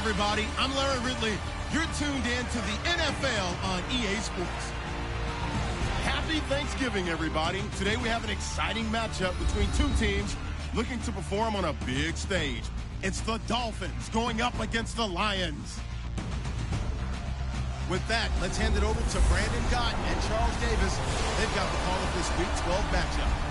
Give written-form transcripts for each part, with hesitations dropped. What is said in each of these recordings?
everybody. I'm Larry Ridley. You're tuned in to the NFL on EA Sports. Happy Thanksgiving, everybody. Today we have an exciting matchup between two teams looking to perform on a big stage. It's the Dolphins going up against the Lions. With that, let's hand it over to Brandon Gott and Charles Davis. They've got the call of this Week 12 matchup.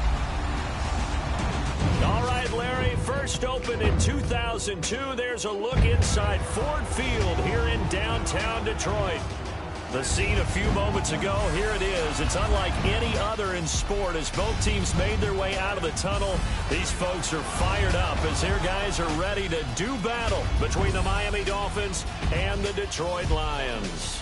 All right, Larry, first opened in 2002. There's a look inside Ford Field here in downtown Detroit. The scene a few moments ago, here it is. It's unlike any other in sport as both teams made their way out of the tunnel. These folks are fired up as their guys are ready to do battle between the Miami Dolphins and the Detroit Lions.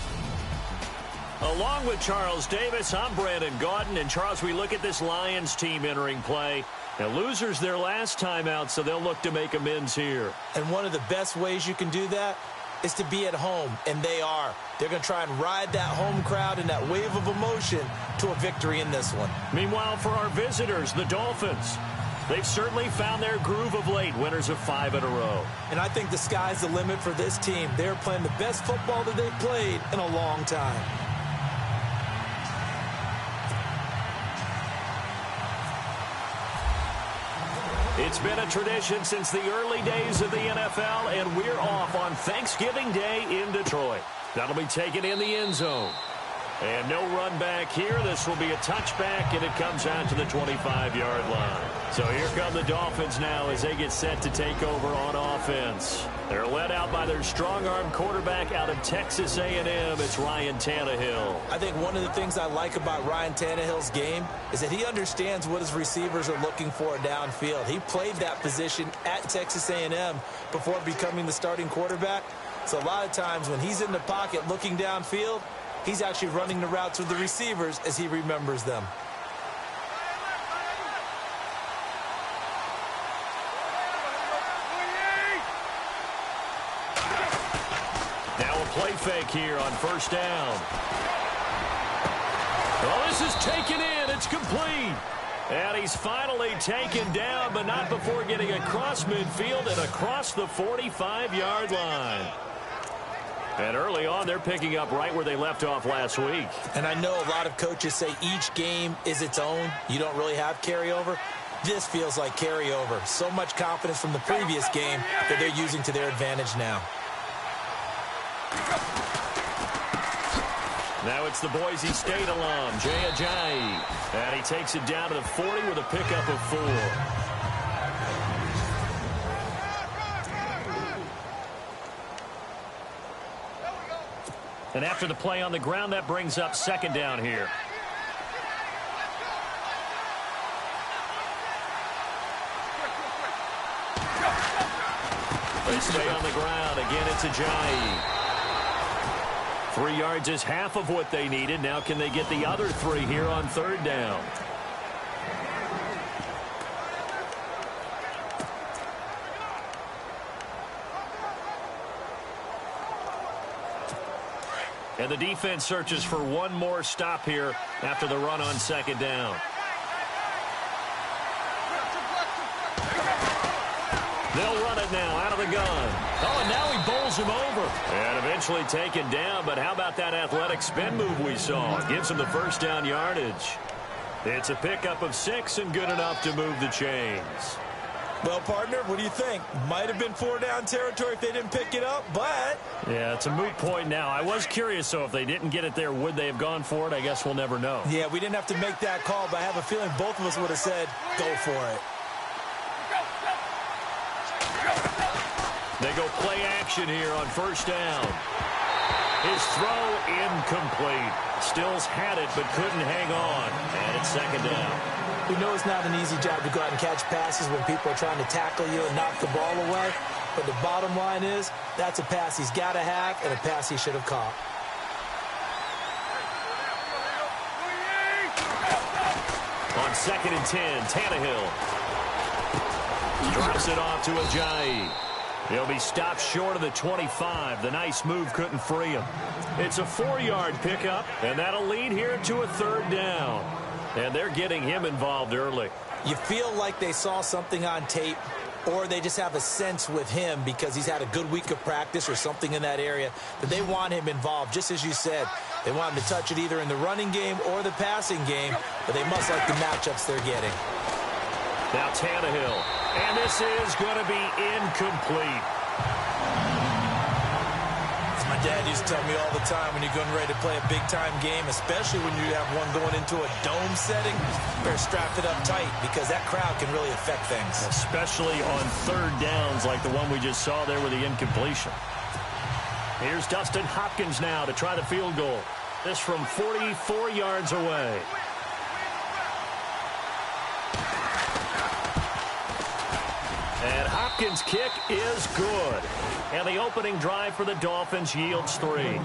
Along with Charles Davis, I'm Brandon Gaudin. And Charles, we look at this Lions team entering play. Now, losers their last time out, so they'll look to make amends here. And one of the best ways you can do that is to be at home, and they are. They're going to try and ride that home crowd and that wave of emotion to a victory in this one. Meanwhile, for our visitors, the Dolphins, they've certainly found their groove of late, winners of 5 in a row. And I think the sky's the limit for this team. They're playing the best football that they've played in a long time. It's been a tradition since the early days of the NFL, and we're off on Thanksgiving Day in Detroit. That'll be taken in the end zone. And no run back here. This will be a touchback, and it comes out to the 25-yard line. So here come the Dolphins now as they get set to take over on offense. They're led out by their strong-arm quarterback out of Texas A&M. It's Ryan Tannehill. I think one of the things I like about Ryan Tannehill's game is that he understands what his receivers are looking for downfield. He played that position at Texas A&M before becoming the starting quarterback. So a lot of times when he's in the pocket looking downfield, he's actually running the routes with the receivers as he remembers them. Now a play fake here on first down. Well, this is taken in. It's complete. And he's finally taken down, but not before getting across midfield and across the 45-yard line. And early on, they're picking up right where they left off last week. And I know a lot of coaches say each game is its own. You don't really have carryover. This feels like carryover. So much confidence from the previous game that they're using to their advantage now. Now it's the Boise State alum, Jay Ajayi. And he takes it down to the 40 with a pickup of 4. And after the play on the ground, that brings up second down here. They stay on the ground. Again, it's Ajayi. 3 yards is half of what they needed. Now can they get the other 3 here on third down? And the defense searches for one more stop here after the run on second down. They'll run it now out of the gun. Oh, and now he bowls him over. And eventually taken down, but how about that athletic spin move we saw? Gives him the first down yardage. It's a pickup of 6 and good enough to move the chains. Well, partner, what do you think? Might have been 4-down territory if they didn't pick it up, but... Yeah, it's a moot point now. I was curious, so if they didn't get it there, would they have gone for it? I guess we'll never know. Yeah, we didn't have to make that call, but I have a feeling both of us would have said, go for it. They go play action here on first down. His throw incomplete. Stills had it, but couldn't hang on. And it's second down. We know it's not an easy job to go out and catch passes when people are trying to tackle you and knock the ball away. But the bottom line is, that's a pass he's got to have and a pass he should have caught. On 2nd and 10, Tannehill drops it off to Ajayi. He'll be stopped short of the 25. The nice move couldn't free him. It's a 4-yard pickup, and that'll lead here to a third down. And they're getting him involved early. You feel like they saw something on tape or they just have a sense with him because he's had a good week of practice or something in that area that they want him involved. Just as you said, they want him to touch it either in the running game or the passing game, but they must like the matchups they're getting. Now Tannehill, and this is going to be incomplete. As my dad used to tell me all the time, when you're getting ready to play a big-time game, especially when you have one going into a dome setting, you better strap it up tight because that crowd can really affect things. Especially on third downs like the one we just saw there with the incompletion. Here's Dustin Hopkins now to try the field goal. This from 44 yards away. And Hopkins' kick is good. And the opening drive for the Dolphins yields 3.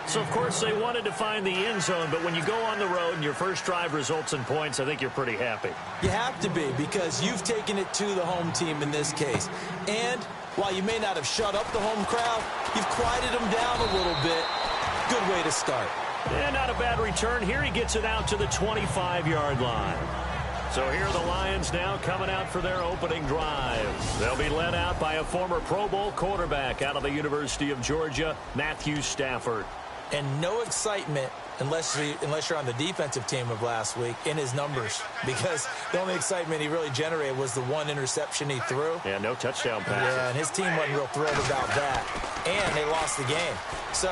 So, of course, they wanted to find the end zone, but when you go on the road and your first drive results in points, I think you're pretty happy. You have to be because you've taken it to the home team in this case. And while you may not have shut up the home crowd, you've quieted them down a little bit. Good way to start. And not a bad return. Here he gets it out to the 25-yard line. So here are the Lions now coming out for their opening drive. They'll be led out by a former Pro Bowl quarterback out of the University of Georgia, Matthew Stafford. And no excitement unless you're on the defensive team of last week in his numbers, because the only excitement he really generated was the one interception he threw. Yeah, no touchdown passes. Yeah, and his team wasn't real thrilled about that. And they lost the game. So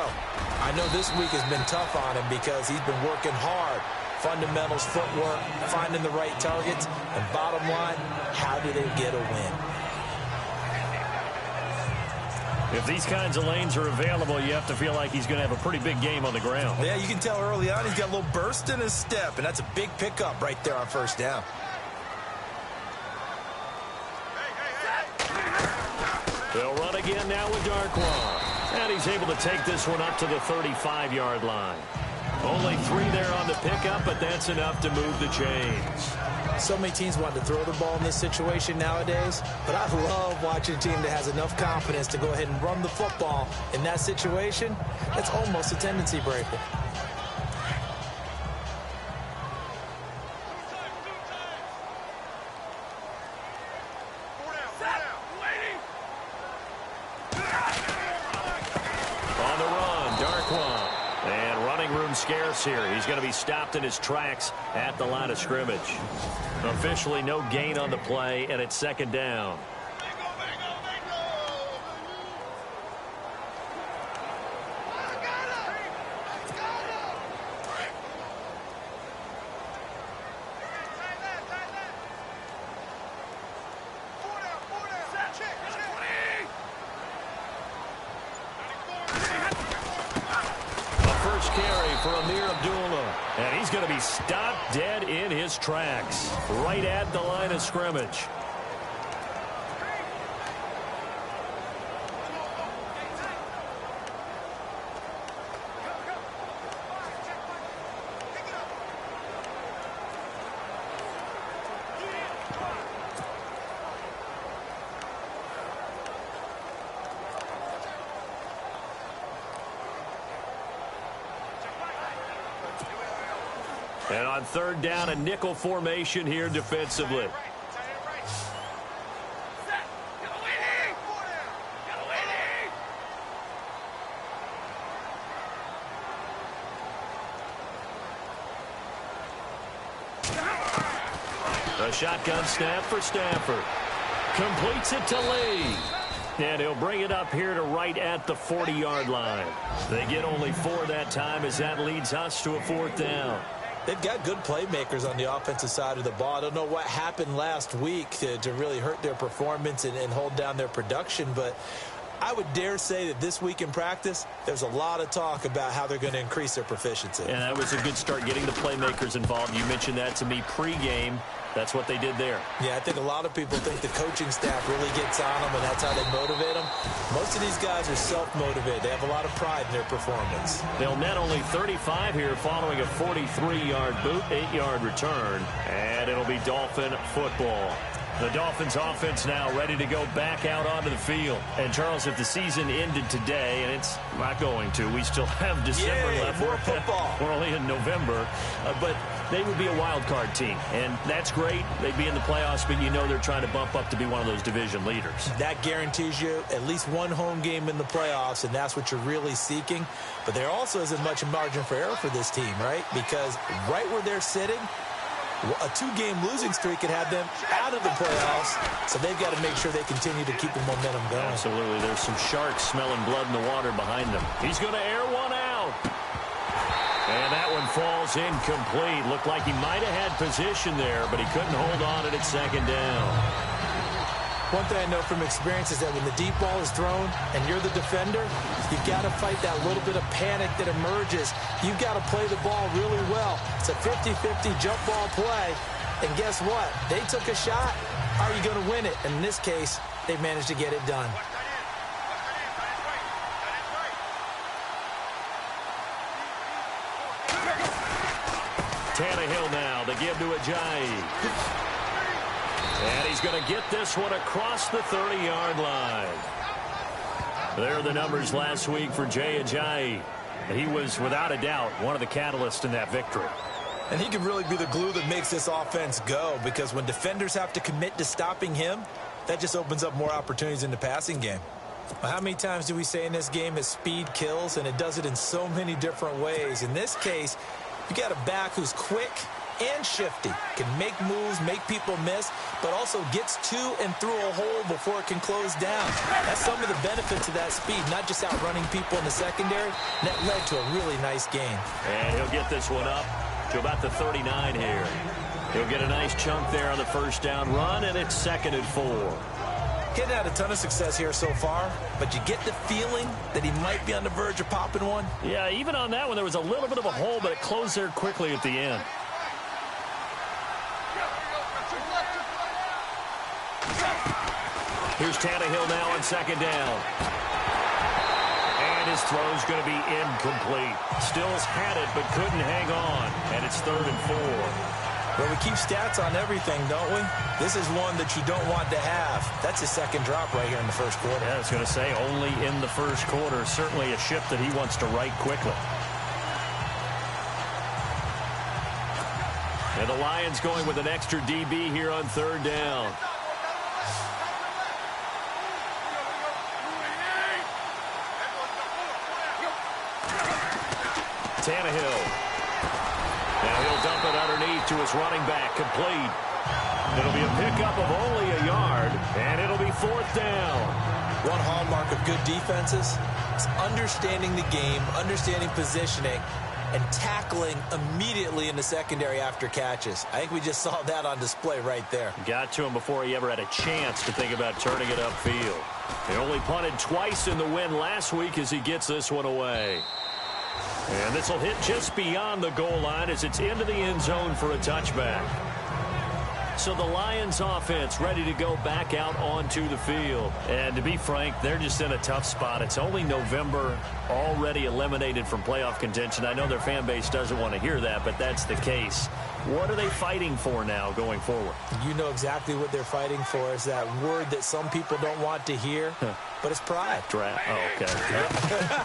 I know this week has been tough on him because he's been working hard. Fundamentals, footwork, finding the right targets, and bottom line, how do they get a win? If these kinds of lanes are available, you have to feel like he's going to have a pretty big game on the ground. Yeah, you can tell early on he's got a little burst in his step, and that's a big pickup right there on first down. They'll run again now with Darkwan. And he's able to take this one up to the 35-yard line. Only 3 there on the pickup, but that's enough to move the chains. So many teams want to throw the ball in this situation nowadays, but I love watching a team that has enough confidence to go ahead and run the football in that situation. That's almost a tendency breaker. On the run, Darkwan. And running room scarce here. He's going to be stopped in his tracks at the line of scrimmage. Officially no gain on the play, and it's second down. And he's going to be stopped dead in his tracks right at the line of scrimmage. And on third down, a nickel formation here defensively. A shotgun snap for Stafford. Completes it to Lee. And he'll bring it up here to right at the 40-yard line. They get only 4 that time as that leads us to a 4th down. They've got good playmakers on the offensive side of the ball. I don't know what happened last week to really hurt their performance and hold down their production, but I would dare say that this week in practice, there's a lot of talk about how they're going to increase their proficiency. And that was a good start, getting the playmakers involved. You mentioned that to me pregame. That's what they did there. Yeah, I think a lot of people think the coaching staff really gets on them, and that's how they motivate them. Most of these guys are self-motivated. They have a lot of pride in their performance. They'll net only 35 here following a 43-yard boot, 8-yard return, and it'll be Dolphin football. The Dolphins offense now ready to go back out onto the field. And, Charles, if the season ended today, and it's not going to, we still have December left. More football. We're only in November. But they would be a wild card team. And that's great. They'd be in the playoffs, but you know they're trying to bump up to be one of those division leaders. That guarantees you at least one home game in the playoffs, and that's what you're really seeking. But there also isn't much margin for error for this team, right? Because right where they're sitting, a 2-game losing streak could have them out of the playoffs, so they've got to make sure they continue to keep the momentum going. Absolutely. There's some sharks smelling blood in the water behind them. He's going to air one out. And that one falls incomplete. Looked like he might have had position there, but he couldn't hold on at second down. One thing I know from experience is that when the deep ball is thrown and you're the defender, you've got to fight that little bit of panic that emerges. You've got to play the ball really well. It's a 50-50 jump ball play. And guess what? They took a shot. Are you going to win it? And in this case, they managed to get it done. Tannehill now, they give to Ajayi. And he's going to get this one across the 30-yard line. There are the numbers last week for Jay Ajayi. He was, without a doubt, one of the catalysts in that victory. And he can really be the glue that makes this offense go, because when defenders have to commit to stopping him, that just opens up more opportunities in the passing game. Well, how many times do we say in this game that speed kills, and it does it in so many different ways? In this case, you got a back who's quick and shifty, can make moves, make people miss, but also gets to and through a hole before it can close down. That's some of the benefits of that speed, not just outrunning people in the secondary. And that led to a really nice game. And he'll get this one up to about the 39 here. He'll get a nice chunk there on the first down run, and it's 2nd and 4. Hitting had a ton of success here so far, but you get the feeling that he might be on the verge of popping one. Yeah, even on that one, there was a little bit of a hole, but it closed there quickly at the end. Here's Tannehill now on 2nd down. And his throw's going to be incomplete. Stills had it, but couldn't hang on. And it's 3rd and 4. Well, we keep stats on everything, don't we? This is one that you don't want to have. That's his second drop right here in the first quarter. Yeah, I was going to say, only in the first quarter. Certainly a ship that he wants to right quickly. And the Lions going with an extra DB here on 3rd down. Tannehill. Now he'll dump it underneath to his running back, complete. It'll be a pickup of only a yard, and it'll be 4th down. One hallmark of good defenses is understanding the game, understanding positioning, and tackling immediately in the secondary after catches. I think we just saw that on display right there. Got to him before he ever had a chance to think about turning it upfield. He only punted twice in the win last week as he gets this one away. And this will hit just beyond the goal line as it's into the end zone for a touchback. So the Lions offense ready to go back out onto the field. And to be frank, they're just in a tough spot. It's only November, already eliminated from playoff contention. I know their fan base doesn't want to hear that, but that's the case. What are they fighting for now going forward? You know exactly what they're fighting for. Is that word that some people don't want to hear, but it's pride. Draft. Oh, okay.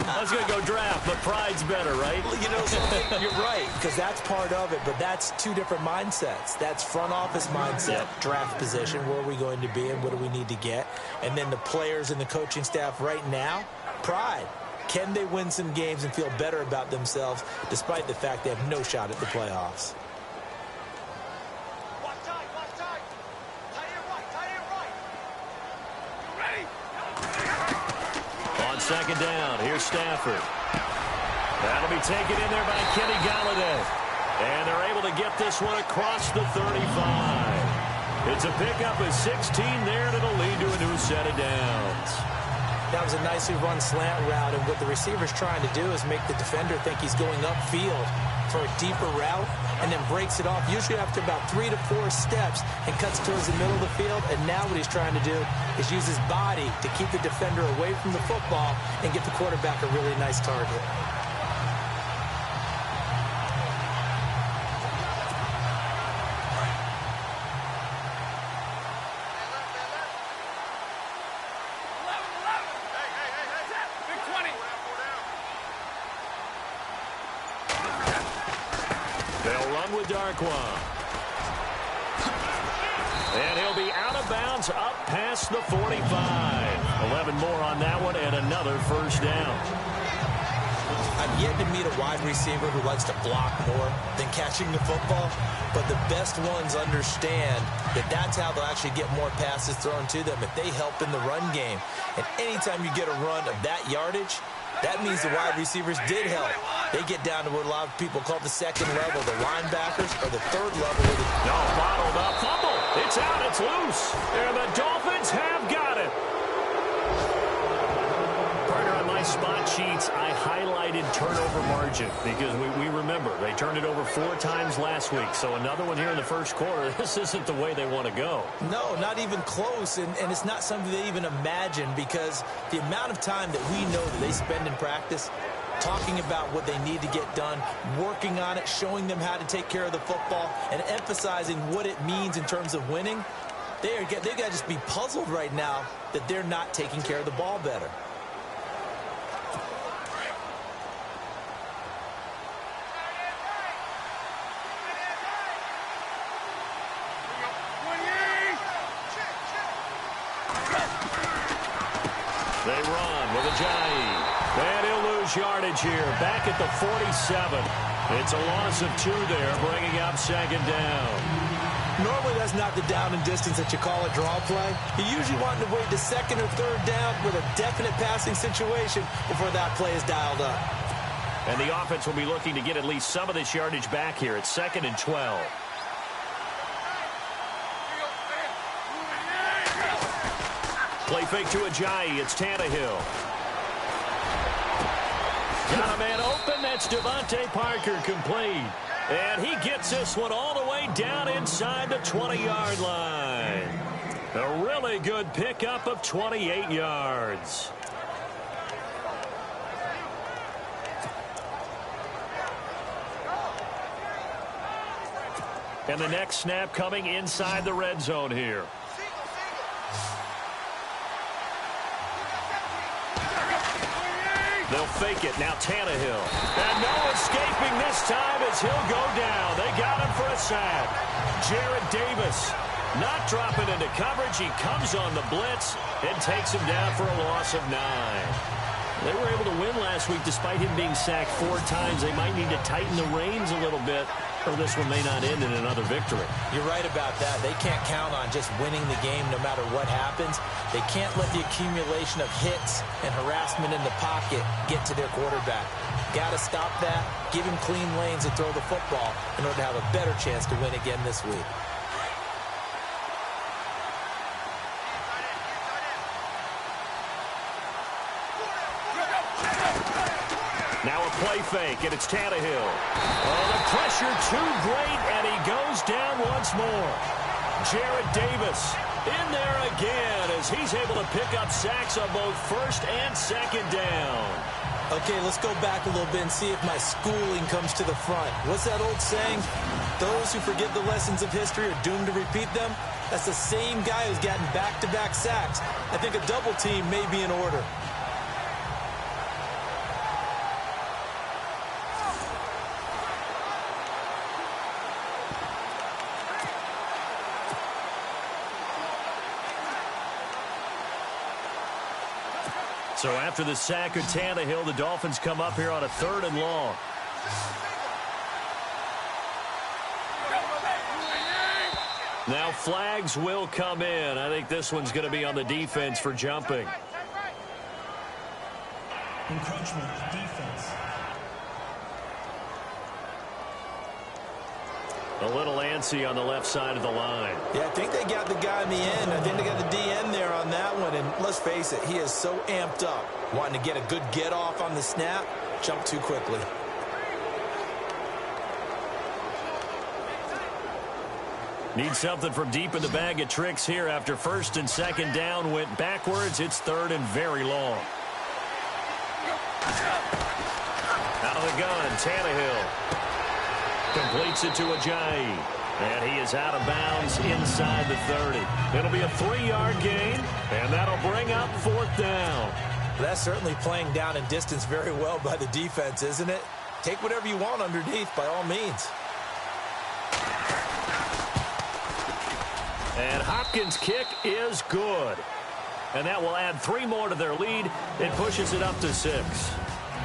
I was going to go draft, but pride's better, right? Well, you know something? You're right, because that's part of it, but that's two different mindsets. That's front office mindset, draft position, where are we going to be and what do we need to get? And then the players and the coaching staff right now, pride. Can they win some games and feel better about themselves despite the fact they have no shot at the playoffs? On 2nd down, here's Stafford. That'll be taken in there by Kenny Galladay. And they're able to get this one across the 35. It's a pickup of 16 there, and it'll lead to a new set of downs. That was a nicely run slant route, and what the receiver's trying to do is make the defender think he's going upfield for a deeper route, and then breaks it off, usually after about 3 to 4 steps, and cuts towards the middle of the field. And now what he's trying to do is use his body to keep the defender away from the football and get the quarterback a really nice target. run with Darkwa. And he'll be out of bounds up past the 45. 11 more on that one and another first down. I've yet to meet a wide receiver who likes to block more than catching the football, but the best ones understand that that's how they'll actually get more passes thrown to them if they help in the run game. And anytime you get a run of that yardage, that means the wide receivers did help. They get down to what a lot of people call the second level, the linebackers, or the third level. No, bottled up, fumble. It's out, it's loose. And the Dolphins have got it. Partner, on my spot sheets, I highlighted turnover margin because we remember they turned it over 4 times last week. So another one here in the first quarter. This isn't the way they want to go. No, not even close. And it's not something they even imagine because the amount of time that we know that they spend in practice talking about what they need to get done, working on it, showing them how to take care of the football, and emphasizing what it means in terms of winning, they've got to just be puzzled right now that they're not taking care of the ball better. They run with Ajayi. And he'll lose yardage here. Back at the 47. It's a loss of 2 there, bringing up second down. Normally that's not the down and distance that you call a draw play. You usually want to wait to second or third down with a definite passing situation before that play is dialed up. And the offense will be looking to get at least some of this yardage back here. It's 2nd and 12. Play fake to Ajayi. It's Tannehill. Got a man open. That's Devontae Parker complete. And he gets this one all the way down inside the 20-yard line. A really good pickup of 28 yards. And the next snap coming inside the red zone here. They'll fake it. Now Tannehill. And no escaping this time as he'll go down. They got him for a sack. Jared Davis not dropping into coverage. He comes on the blitz and takes him down for a loss of 9. They were able to win last week despite him being sacked 4 times. They might need to tighten the reins a little bit, or this one may not end in another victory. You're right about that. They can't count on just winning the game no matter what happens. They can't let the accumulation of hits and harassment in the pocket get to their quarterback. Got to stop that, give him clean lanes and throw the football in order to have a better chance to win again this week. Now a play fake, and it's Tannehill. Oh, the pressure too great, and he goes down once more. Jared Davis in there again as he's able to pick up sacks on both first and second down. Okay, let's go back a little bit and see if my schooling comes to the front. What's that old saying? Those who forget the lessons of history are doomed to repeat them. That's the same guy who's gotten back-to-back sacks. I think a double team may be in order. So after the sack of Tannehill, the Dolphins come up here on a 3rd and long. Now flags will come in. I think this one's going to be on the defense for jumping. Encroachment, defense. A little antsy on the left side of the line. Yeah, I think they got the guy in the end. I think they got the DN there on that one. And let's face it, he is so amped up, wanting to get a good get off on the snap, jump too quickly. Need something from deep in the bag of tricks here after 1st and 2nd down went backwards. It's 3rd and very long. Out of the gun, Tannehill. Completes it to Ajayi. And he is out of bounds inside the 30. It'll be a 3-yard gain, and that'll bring up 4th down. That's certainly playing down in distance very well by the defense, isn't it? Take whatever you want underneath by all means. And Hopkins' kick is good. And that will add 3 more to their lead. It pushes it up to 6.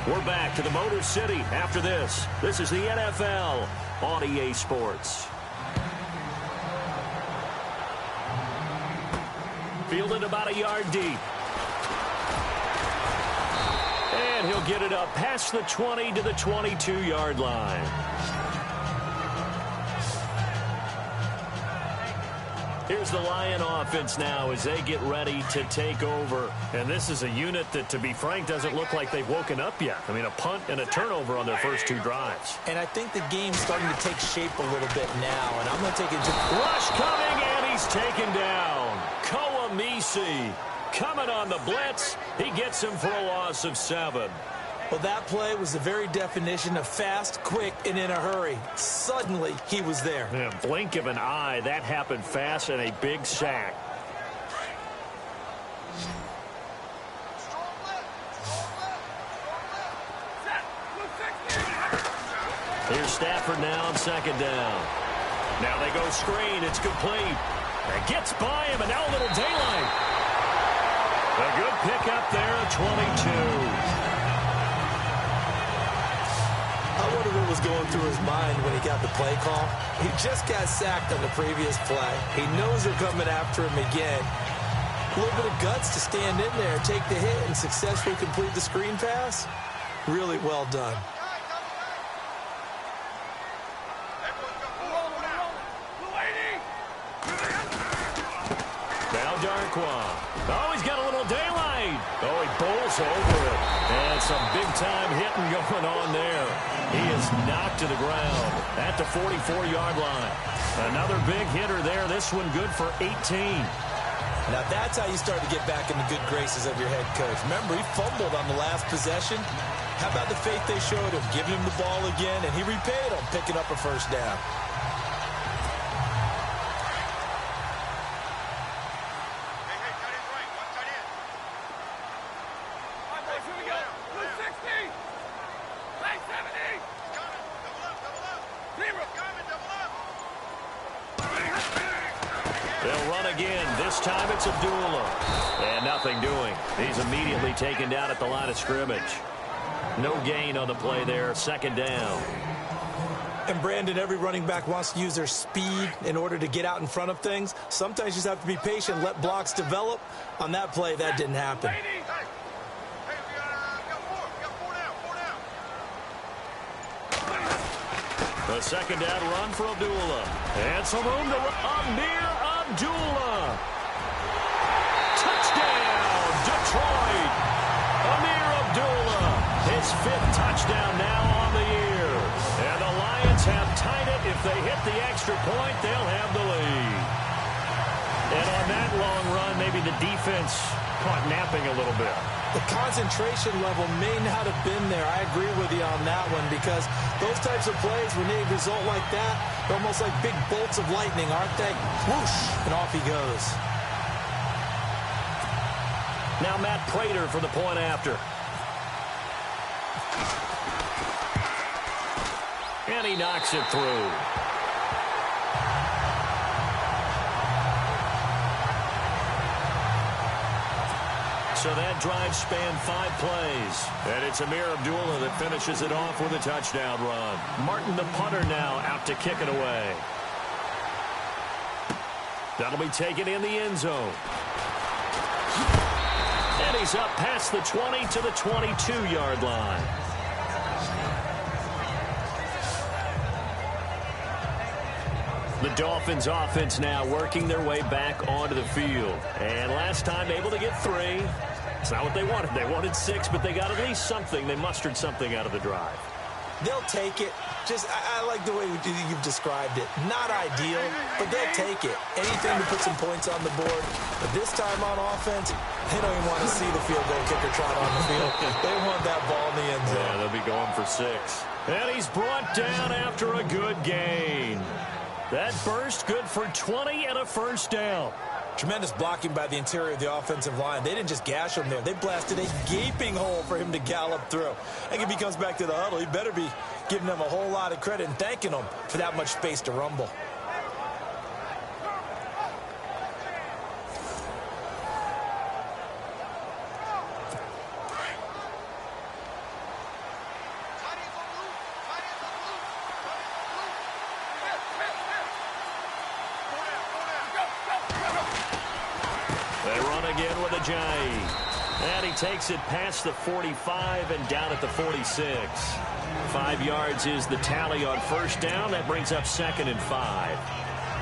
We're back to the Motor City after this. This is the NFL on EA Sports. Fielded about a yard deep. And he'll get it up past the 20 to the 22-yard line. Here's the Lion offense now as they get ready to take over. And this is a unit that, to be frank, doesn't look like they've woken up yet. I mean, a punt and a turnover on their first 2 drives. And I think the game's starting to take shape a little bit now. And I'm going to take it to... Rush coming, and he's taken down. Koamisi coming on the blitz. He gets him for a loss of 7. Well, that play was the very definition of fast, quick, and in a hurry. Suddenly, he was there. Yeah, blink of an eye, that happened fast, and a big sack. Here's Stafford now on second down. Now they go screen. It's complete. It gets by him, and now a little daylight. A good pickup there at 22. I wonder what was going through his mind when he got the play call. He just got sacked on the previous play. He knows they're coming after him again. A little bit of guts to stand in there, take the hit, and successfully complete the screen pass. Really well done. Now Darkwa. Oh, he's got a little daylight. Oh, he bowls over it. And some big-time hitting going on there. He is knocked to the ground at the 44-yard line. Another big hitter there. This one good for 18. Now that's how you start to get back in the good graces of your head coach. Remember, he fumbled on the last possession. How about the faith they showed him, giving him the ball again, and he repaid them, picking up a first down. They'll run again. This time it's Abdullah. And nothing doing. He's immediately taken down at the line of scrimmage. No gain on the play there. Second down. And Brandon, every running back wants to use their speed in order to get out in front of things. Sometimes you just have to be patient, let blocks develop. On that play, that didn't happen. The second down run for Abdullah. And some room to Amir Abdullah. Touchdown, Detroit. Amir Abdullah, his 5th touchdown now on the year. And the Lions have tied it. If they hit the extra point, they'll have the lead. And on that long run, maybe the defense caught napping a little bit. The concentration level may not have been there. I agree with you on that one, because those types of plays, when they result like that, they're almost like big bolts of lightning, aren't they? Whoosh, and off he goes. Now Matt Prater for the point after. And he knocks it through. So that drive spanned 5 plays. And it's Amir Abdullah that finishes it off with a touchdown run. Martin, the punter, now out to kick it away. That'll be taken in the end zone. And he's up past the 20 to the 22-yard line. The Dolphins offense now working their way back onto the field. And last time able to get 3. It's not what they wanted. They wanted 6, but they got at least something. They mustered something out of the drive. They'll take it. I like the way you've described it. Not ideal, but they'll take it. Anything to put some points on the board. But this time on offense, they don't even want to see the field goal kicker trot on the field. They want that ball in the end zone. Yeah, they'll be going for 6. And he's brought down after a good gain. That burst good for 20 and a first down. Tremendous blocking by the interior of the offensive line. They didn't just gash him there. They blasted a gaping hole for him to gallop through. I think if he comes back to the huddle, he better be giving them a whole lot of credit and thanking them for that much space to rumble. They run again with a J. And he takes it past the 45 and down at the 46. 5 yards is the tally on first down. That brings up 2nd and 5.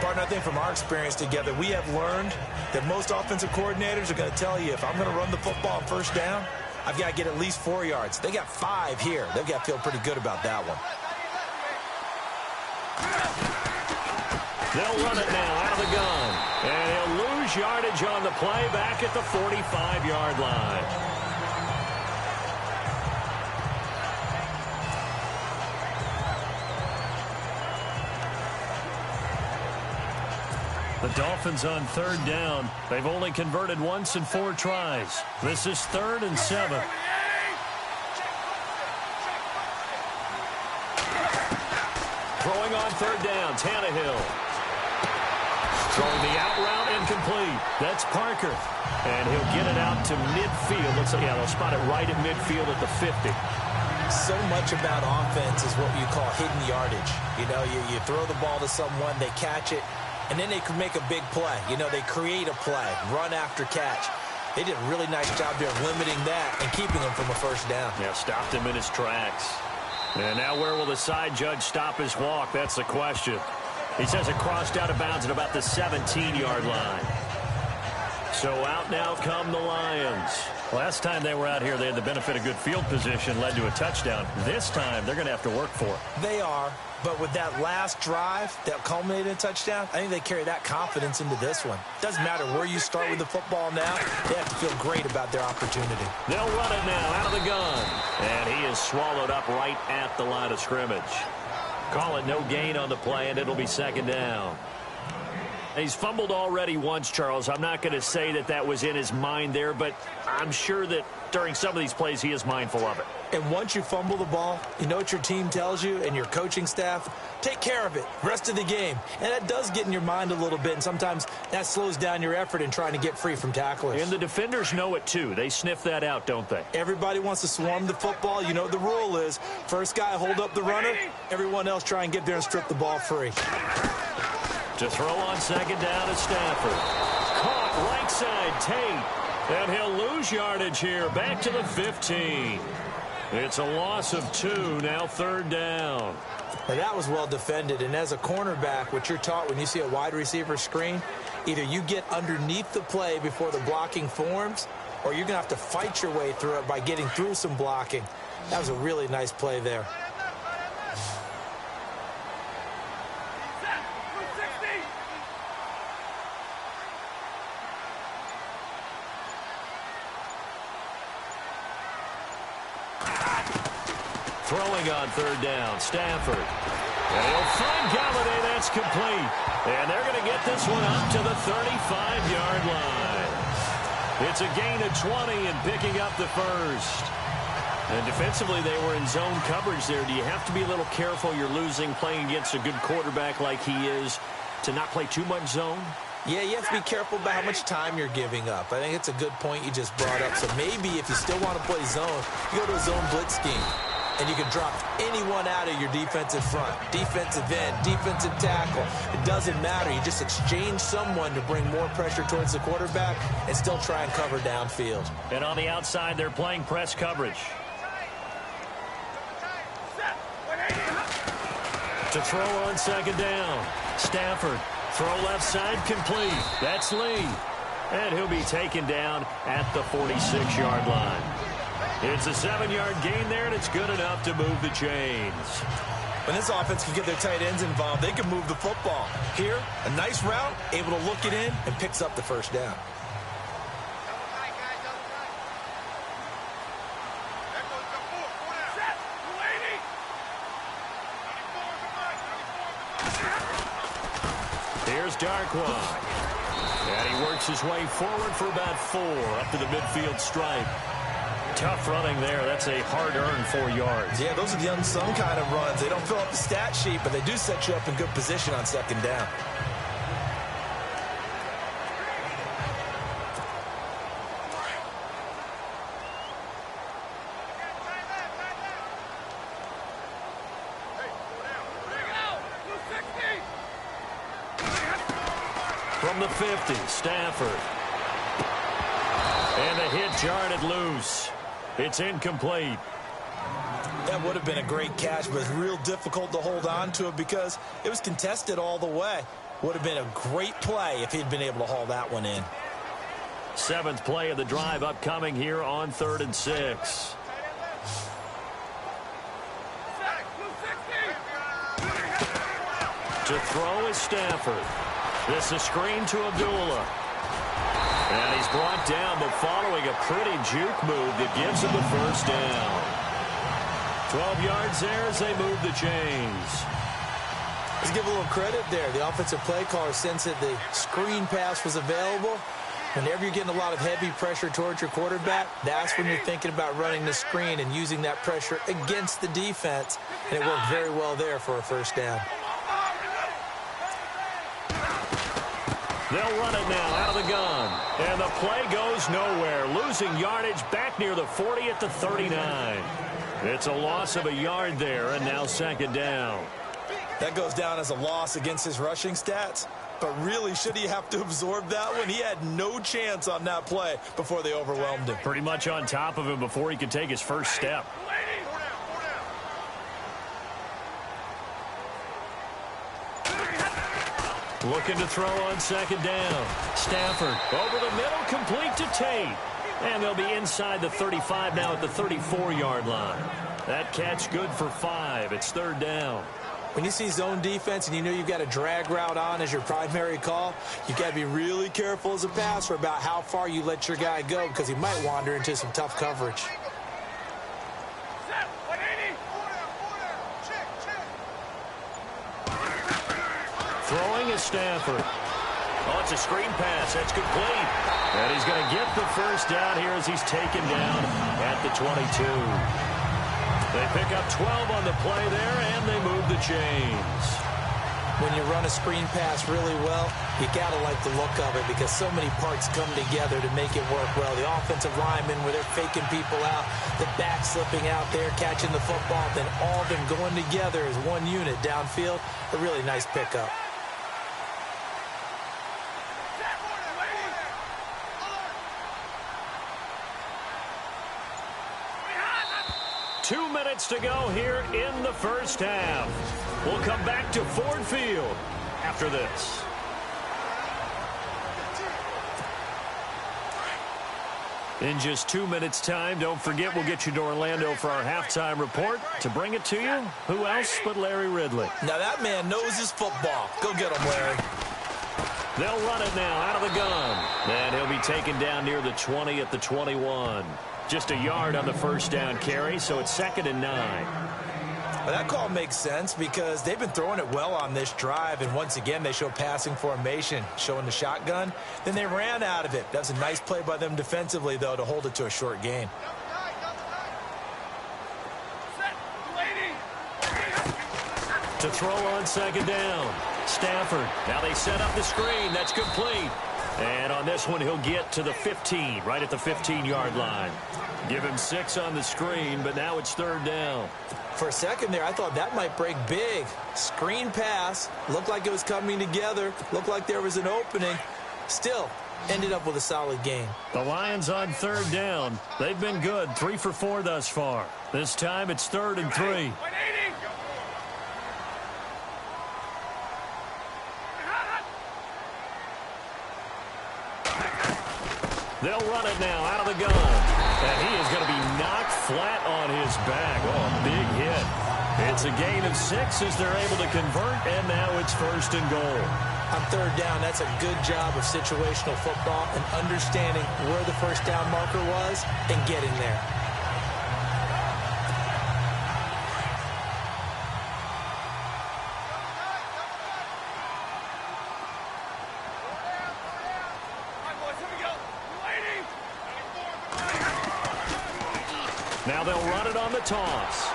Partner, I think from our experience together, we have learned that most offensive coordinators are going to tell you, if I'm going to run the football on first down, I've got to get at least 4 yards. They got 5 here. They've got to feel pretty good about that one. They'll run it now out of the gun. And he'll lose yardage on the play back at the 45-yard line. The Dolphins on 3rd down. They've only converted once in 4 tries. This is 3rd and 7. Throwing on 3rd down, Tannehill. Throwing the out route incomplete. That's Parker. And he'll get it out to midfield. Looks like, yeah, they'll spot it right at midfield at the 50. So much about offense is what you call hidden yardage. You know, you throw the ball to someone, they catch it, and then they can make a big play. You know, they create a play, run after catch. They did a really nice job there of limiting that and keeping him from a first down. Yeah, stopped him in his tracks. And now where will the side judge stop his walk? That's the question. He says it crossed out of bounds at about the 17-yard line. So out now come the Lions. Last time they were out here, they had the benefit of good field position, led to a touchdown. This time, they're going to have to work for it. They are, but with that last drive that culminated in a touchdown, I think they carry that confidence into this one. Doesn't matter where you start with the football now, they have to feel great about their opportunity. They'll run it now out of the gun. And he is swallowed up right at the line of scrimmage. Call it no gain on the play, and it'll be 2nd down. He's fumbled already once, Charles. I'm not going to say that that was in his mind there, but I'm sure that during some of these plays he is mindful of it. And once you fumble the ball, you know what your team tells you and your coaching staff? Take care of it rest of the game. And that does get in your mind a little bit, and sometimes that slows down your effort in trying to get free from tacklers. And the defenders know it too. They sniff that out, don't they? Everybody wants to swarm the football. You know what the rule is. First guy hold up the runner. Everyone else try and get there and strip the ball free. To throw on 2nd down is Stafford. Caught right side, Tate. And he'll lose yardage here. Back to the 15. It's a loss of 2. Now 3rd down. Now that was well defended. And as a cornerback, what you're taught when you see a wide receiver screen, either you get underneath the play before the blocking forms, or you're going to have to fight your way through it by getting through some blocking. That was a really nice play there. Throwing on 3rd down, Stafford. And he'll find Galladay. That's complete. And they're going to get this one up to the 35-yard line. It's a gain of 20 and picking up the first. And defensively, they were in zone coverage there. Do you have to be a little careful? You're losing playing against a good quarterback like he is to not play too much zone? Yeah, you have to be careful about how much time you're giving up. I think it's a good point you just brought up. So maybe if you still want to play zone, you go to a zone blitz scheme. And you can drop anyone out of your defensive front, defensive end, defensive tackle. It doesn't matter. You just exchange someone to bring more pressure towards the quarterback and still try and cover downfield. And on the outside, they're playing press coverage. To throw on 2nd down, Stafford. Throw left side complete. That's Lee. And he'll be taken down at the 46-yard line. It's a 7-yard gain there, and it's good enough to move the chains. When this offense can get their tight ends involved, they can move the football. Here, a nice route, able to look it in, and picks up the first down. Here's is Darkwa. And he works his way forward for about 4 up to the midfield stripe. Tough running there. That's a hard-earned 4 yards. Yeah, those are the unsung kind of runs. They don't fill up the stat sheet, but they do set you up in good position on second down. From the 50, Stafford. And the hit jarred it loose. It's incomplete. That would have been a great catch, but it's real difficult to hold on to it because it was contested all the way. Would have been a great play if he'd been able to haul that one in. 7th play of the drive upcoming here on 3rd and 6. To throw is Stafford. This is a screen to Abdullah. And he's brought down, but following a pretty juke move that gives him the first down. 12 yards there as they move the chains. Let's give a little credit there. The offensive play caller sensed that the screen pass was available. Whenever you're getting a lot of heavy pressure towards your quarterback, that's when you're thinking about running the screen and using that pressure against the defense. And it worked very well there for a first down. They'll run it now out of the gun. And the play goes nowhere. Losing yardage back near the 40 at the 39. It's a loss of a yard there, and now 2nd down. That goes down as a loss against his rushing stats. But really, should he have to absorb that one? He had no chance on that play before they overwhelmed him. Pretty much on top of him before he could take his first step. Looking to throw on 2nd down. Stafford over the middle, complete to Tate. And they'll be inside the 35 now at the 34-yard line. That catch good for 5. It's 3rd down. When you see zone defense and you know you've got a drag route on as your primary call, you've got to be really careful as a passer about how far you let your guy go because he might wander into some tough coverage. Throwing is Stafford. Oh, it's a screen pass. That's complete. And he's going to get the first down here as he's taken down at the 22. They pick up 12 on the play there, and they move the chains. When you run a screen pass really well, you got to like the look of it because so many parts come together to make it work well. The offensive linemen, where they're faking people out, the back slipping out there, catching the football, then all of them going together as one unit downfield. A really nice pickup. 2 minutes to go here in the first half. We'll come back to Ford Field after this. In just 2 minutes' time, don't forget we'll get you to Orlando for our halftime report. To bring it to you, who else but Larry Ridley? Now that man knows his football. Go get him, Larry. They'll run it now out of the gun. And he'll be taken down near the 20 at the 21. Just a yard on the first down carry, so it's 2nd and 9. Well, that call makes sense because they've been throwing it well on this drive, and once again they show passing formation, showing the shotgun. Then they ran out of it. That's a nice play by them defensively, though, to hold it to a short gain. To throw on 2nd down, Stafford. Now they set up the screen. That's complete. And on this one, he'll get to the 15, right at the 15-yard line. Give him 6 on the screen, but now it's 3rd down. For a second there, I thought that might break big. Screen pass. Looked like it was coming together. Looked like there was an opening. Still, ended up with a solid game. The Lions on 3rd down. They've been good, 3 for 4 thus far. This time it's 3rd and 3. They'll run it now out of the gun. And he is going to be knocked flat on his back. Oh, a big hit. It's a gain of 6 as they're able to convert, and now it's 1st and goal. On 3rd down, that's a good job of situational football and understanding where the first down marker was and getting there. Now they'll run it on the toss.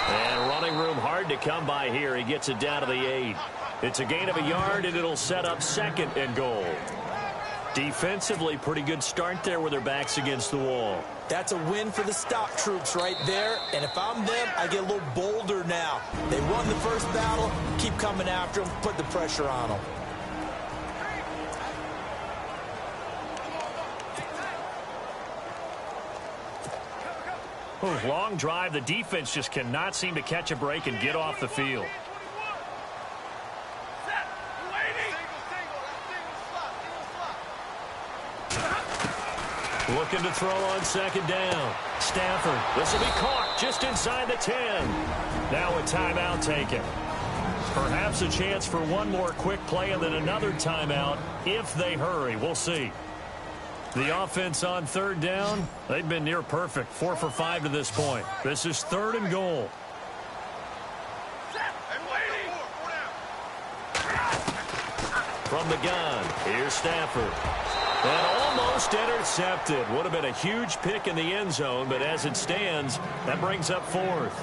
And running room hard to come by here. He gets it down to the 8. It's a gain of a yard, and it'll set up 2nd and goal. Defensively, pretty good start there with their backs against the wall. That's a win for the stop troops right there. And if I'm them, I get a little bolder now. They won the first battle. Keep coming after them. Put the pressure on them. Long drive. The defense just cannot seem to catch a break and get off the field. Looking to throw on 2nd down. Stafford. This will be caught just inside the 10. Now a timeout taken. Perhaps a chance for one more quick play and then another timeout if they hurry. We'll see. The offense on 3rd down, they've been near perfect. 4 for 5 to this point. This is 3rd and goal. From the gun, here's Stafford. And almost intercepted. Would have been a huge pick in the end zone, but as it stands, that brings up 4th.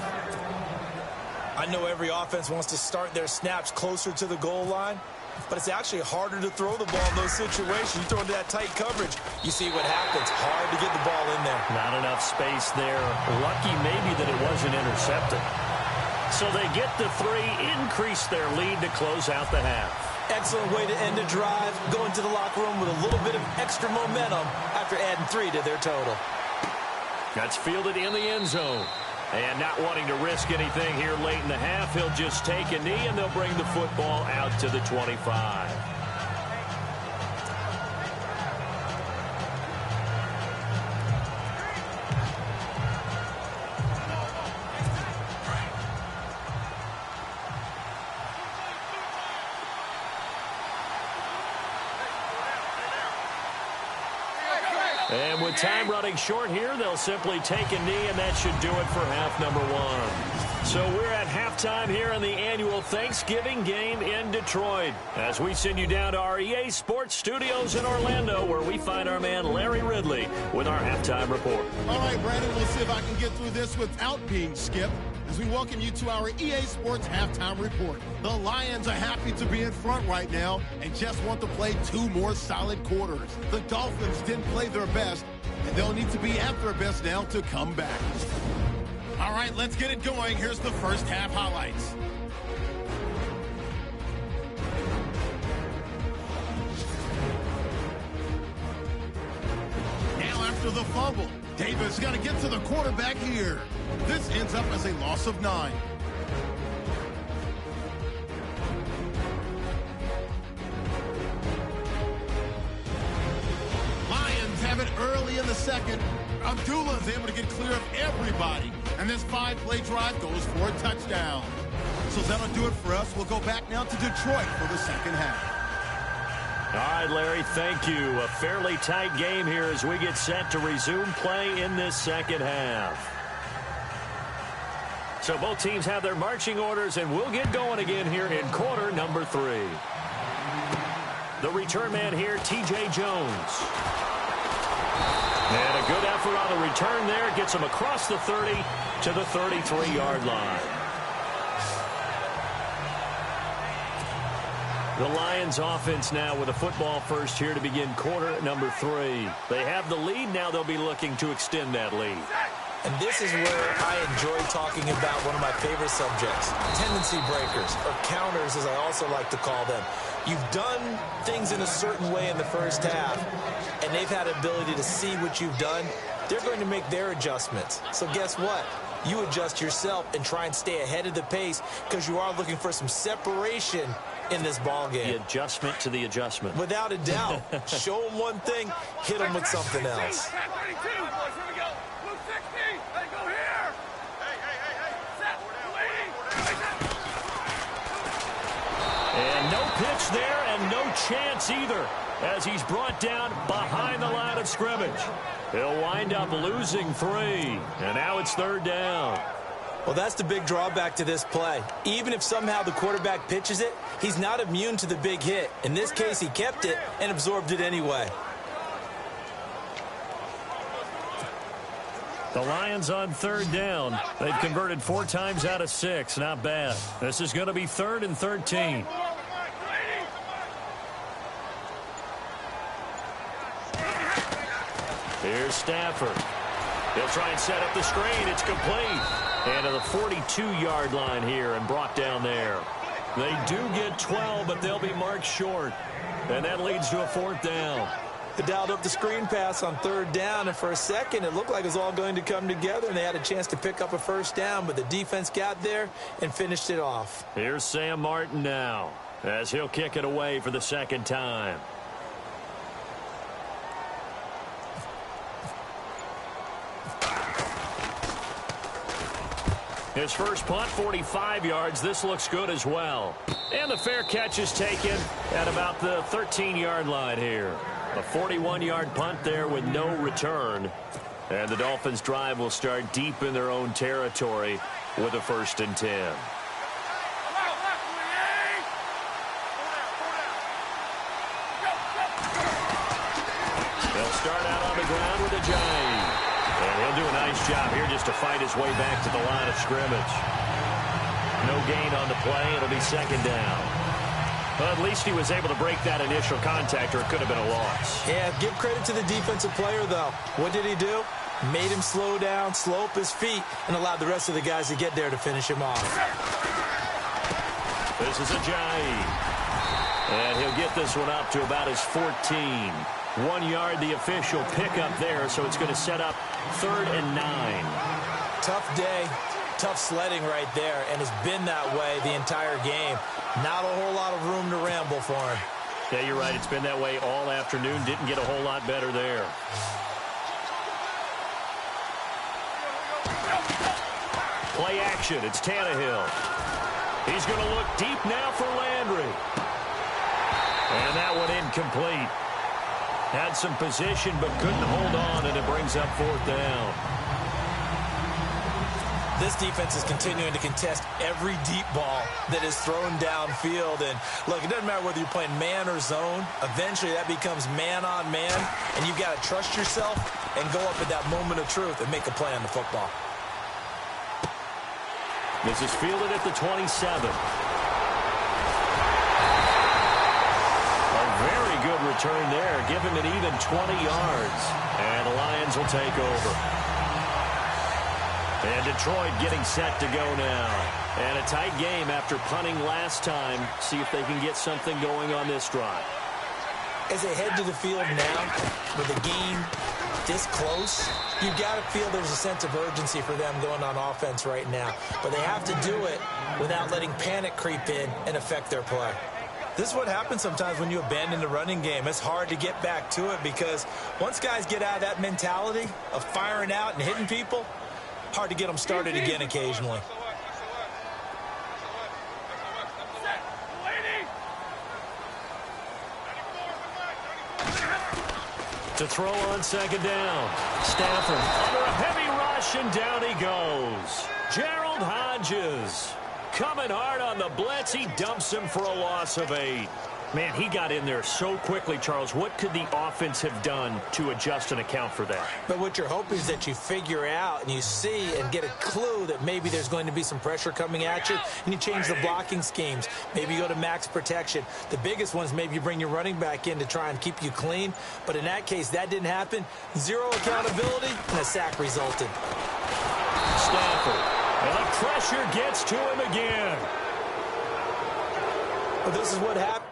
I know every offense wants to start their snaps closer to the goal line, but it's actually harder to throw the ball in those situations. You throw into that tight coverage, you see what happens. Hard to get the ball in there. Not enough space there. Lucky maybe that it wasn't intercepted. So they get the 3, increase their lead to close out the half. Excellent way to end a drive, going to the locker room with a little bit of extra momentum after adding 3 to their total. That's fielded in the end zone. And not wanting to risk anything here late in the half, he'll just take a knee, and they'll bring the football out to the 25. And with time running short here, they'll simply take a knee, and that should do it for half number 1. So we're at halftime here in the annual Thanksgiving game in Detroit, as we send you down to our EA Sports Studios in Orlando, where we find our man Larry Ridley with our halftime report. All right, Brandon, we'll see if I can get through this without being skipped, as we welcome you to our EA Sports halftime report. The Lions are happy to be in front right now and just want to play 2 more solid quarters. The Dolphins didn't play their best, and they'll need to be at their best now to come back. All right, let's get it going. Here's the first half highlights. Now after the fumble, Davis got to get to the quarterback here. This ends up as a loss of 9. Lions have it early in the second. Abdullah is able to get clear of everybody. And this 5-play drive goes for a touchdown. So that'll do it for us. We'll go back now to Detroit for the second half. All right, Larry, thank you. A fairly tight game here as we get set to resume play in this second half. So both teams have their marching orders, and we'll get going again here in quarter number 3. The return man here, T.J. Jones. And a good effort on the return there. Gets him across the 30 to the 33-yard line. The Lions offense now with a football first here to begin quarter number 3. They have the lead. Now they'll be looking to extend that lead. And this is where I enjoy talking about one of my favorite subjects, tendency breakers, or counters as I also like to call them. You've done things in a certain way in the first half, and they've had the ability to see what you've done. They're going to make their adjustments. So guess what? You adjust yourself and try and stay ahead of the pace because you are looking for some separation in this ball game. The adjustment to the adjustment. Without a doubt. Show them one thing, hit them with something else. And no pitch there and no chance either as he's brought down behind the line of scrimmage. He'll wind up losing 3, and now it's 3rd down. Well, that's the big drawback to this play. Even if somehow the quarterback pitches it, he's not immune to the big hit. In this case, he kept it and absorbed it anyway. The Lions on third down. They've converted 4 times out of 6. Not bad. This is going to be 3rd and 13. Here's Stafford. He'll try and set up the screen. It's complete. And to the 42-yard line here and brought down there. They do get 12, but they'll be marked short. And that leads to a 4th down. They dialed up the screen pass on 3rd down, and for a second it looked like it was all going to come together, and they had a chance to pick up a 1st down, but the defense got there and finished it off. Here's Sam Martin now, as he'll kick it away for the 2nd time. His first punt, 45 yards. This looks good as well. And the fair catch is taken at about the 13-yard line here. A 41-yard punt there with no return. And the Dolphins' drive will start deep in their own territory with a 1st and 10. They'll start out on the ground with a jive. And he'll do a nice job here just to fight his way back to the line of scrimmage. No gain on the play. It'll be 2nd down. Well, at least he was able to break that initial contact, or it could have been a loss. Yeah, give credit to the defensive player, though. What did he do? Made him slow down, slow up his feet, and allowed the rest of the guys to get there to finish him off. This is Ajayi. And he'll get this one up to about his 14. 1 yard, the official pickup there, so it's going to set up 3rd and 9. Tough day, tough sledding right there, and it's been that way the entire game. Not a whole lot of room to ramble for him. Yeah, you're right. It's been that way all afternoon. Didn't get a whole lot better there. Play action. It's Tannehill. He's going to look deep now for Landry. And that one incomplete. Had some position but couldn't hold on, and it brings up 4th down. This defense is continuing to contest every deep ball that is thrown downfield. And look, it doesn't matter whether you're playing man or zone. Eventually that becomes man on man, and you've got to trust yourself and go up at that moment of truth and make a play on the football. This is fielded at the 27. Very good return there. Give him an even 20 yards. And the Lions will take over. And Detroit getting set to go now. And a tight game after punting last time. See if they can get something going on this drive. As they head to the field now, with the game this close, you've got to feel there's a sense of urgency for them going on offense right now. But they have to do it without letting panic creep in and affect their play. This is what happens sometimes when you abandon the running game. It's hard to get back to it because once guys get out of that mentality of firing out and hitting people, hard to get them started again occasionally. To throw on 2nd down. Stafford under a heavy rush, and down he goes. Gerald Hodges. Coming hard on the blitz. He dumps him for a loss of 8. Man, he got in there so quickly, Charles. What could the offense have done to adjust and account for that? But what you're hoping is that you figure out and you see and get a clue that maybe there's going to be some pressure coming at you, and you change the blocking schemes. Maybe you go to max protection. The biggest one is maybe you bring your running back in to try and keep you clean. But in that case, that didn't happen. Zero accountability, and a sack resulted. Stafford. And the pressure gets to him again. But this is what happened.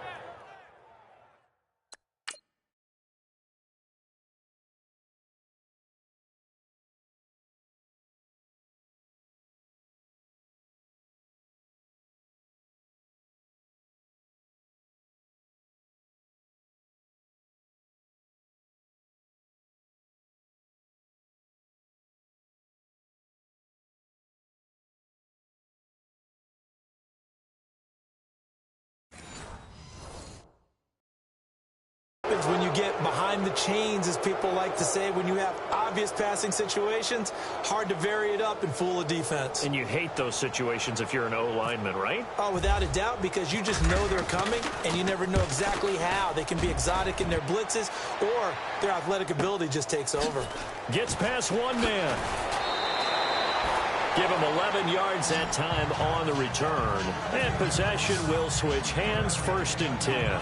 When you get behind the chains, as people like to say, when you have obvious passing situations, hard to vary it up and fool a defense. And you hate those situations if you're an O-lineman, right? Oh, without a doubt, because you just know they're coming, and you never know exactly how. They can be exotic in their blitzes, or their athletic ability just takes over. Gets past one man. Give him 11 yards that time on the return. And possession will switch hands, 1st and 10.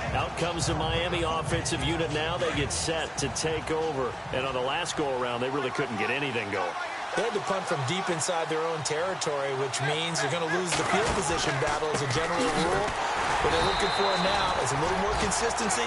Out comes the Miami offensive unit now. They get set to take over. And on the last go-around, they really couldn't get anything going. They had to punt from deep inside their own territory, which means you're going to lose the field position battle as a general rule. What they're looking for now is a little more consistency,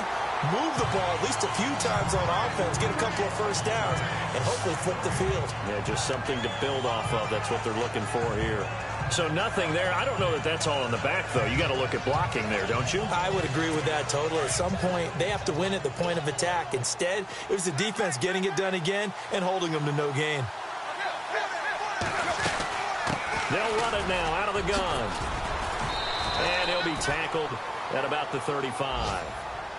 move the ball at least a few times on offense, get a couple of first downs, and hopefully flip the field. Yeah, just something to build off of. That's what they're looking for here. So nothing there. I don't know that that's all in the back, though. You got to look at blocking there, don't you? I would agree with that totally. At some point, they have to win at the point of attack. Instead, it was the defense getting it done again and holding them to no gain. They'll run it now out of the gun. And he'll be tackled at about the 35.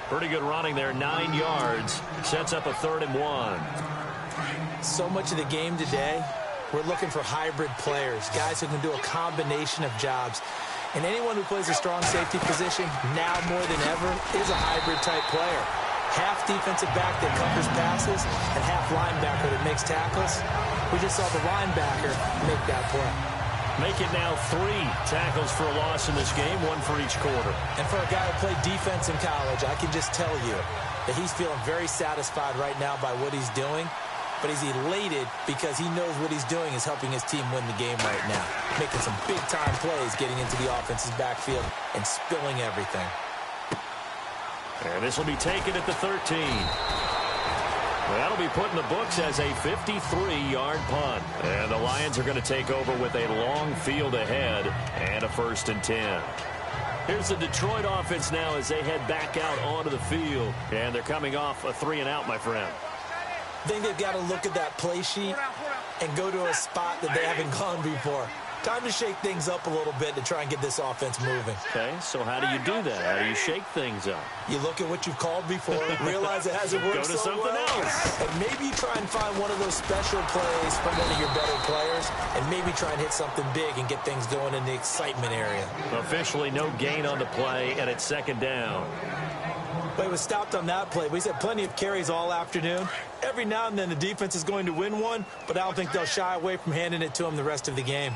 Pretty good running there, 9 yards. Sets up a 3rd and 1. So much of the game today, we're looking for hybrid players, guys who can do a combination of jobs. And anyone who plays a strong safety position, now more than ever, is a hybrid-type player. Half defensive back that covers passes and half linebacker that makes tackles. We just saw the linebacker make that play. Make it now 3 tackles for a loss in this game, 1 for each quarter. And for a guy who played defense in college, I can just tell you that he's feeling very satisfied right now by what he's doing. But he's elated because he knows what he's doing is helping his team win the game right now. Making some big-time plays, getting into the offense's backfield and spilling everything. And this will be taken at the 13. That'll be put in the books as a 53-yard punt. And the Lions are going to take over with a long field ahead and a 1st and 10. Here's the Detroit offense now as they head back out onto the field. And they're coming off a 3-and-out, my friend. I think they've got to look at that play sheet and go to a spot that they haven't gone before. Time to shake things up a little bit to try and get this offense moving. Okay, so how do you do that? How do you shake things up? You look at what you've called before, realize it hasn't worked Go to so something well, else. and maybe try and find one of those special plays from one of your better players, and maybe try and hit something big and get things going in the excitement area. Officially no gain on the play, and it's 2nd down. But he was stopped on that play. He's had plenty of carries all afternoon. Every now and then the defense is going to win one, but I don't think they'll shy away from handing it to him the rest of the game.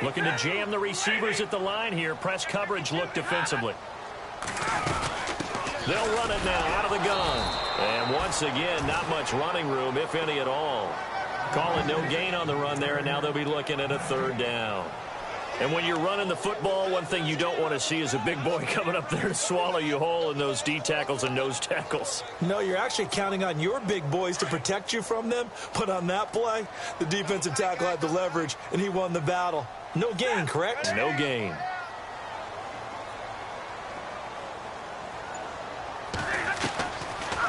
Looking to jam the receivers at the line here. Press coverage look defensively. They'll run it now out of the gun. And once again, not much running room, if any at all. Calling no gain on the run there, and now they'll be looking at a 3rd down. And when you're running the football, one thing you don't want to see is a big boy coming up there to swallow you whole in those D tackles and nose tackles. No, you're actually counting on your big boys to protect you from them. But on that play, the defensive tackle had the leverage, and he won the battle. No gain, correct? No gain.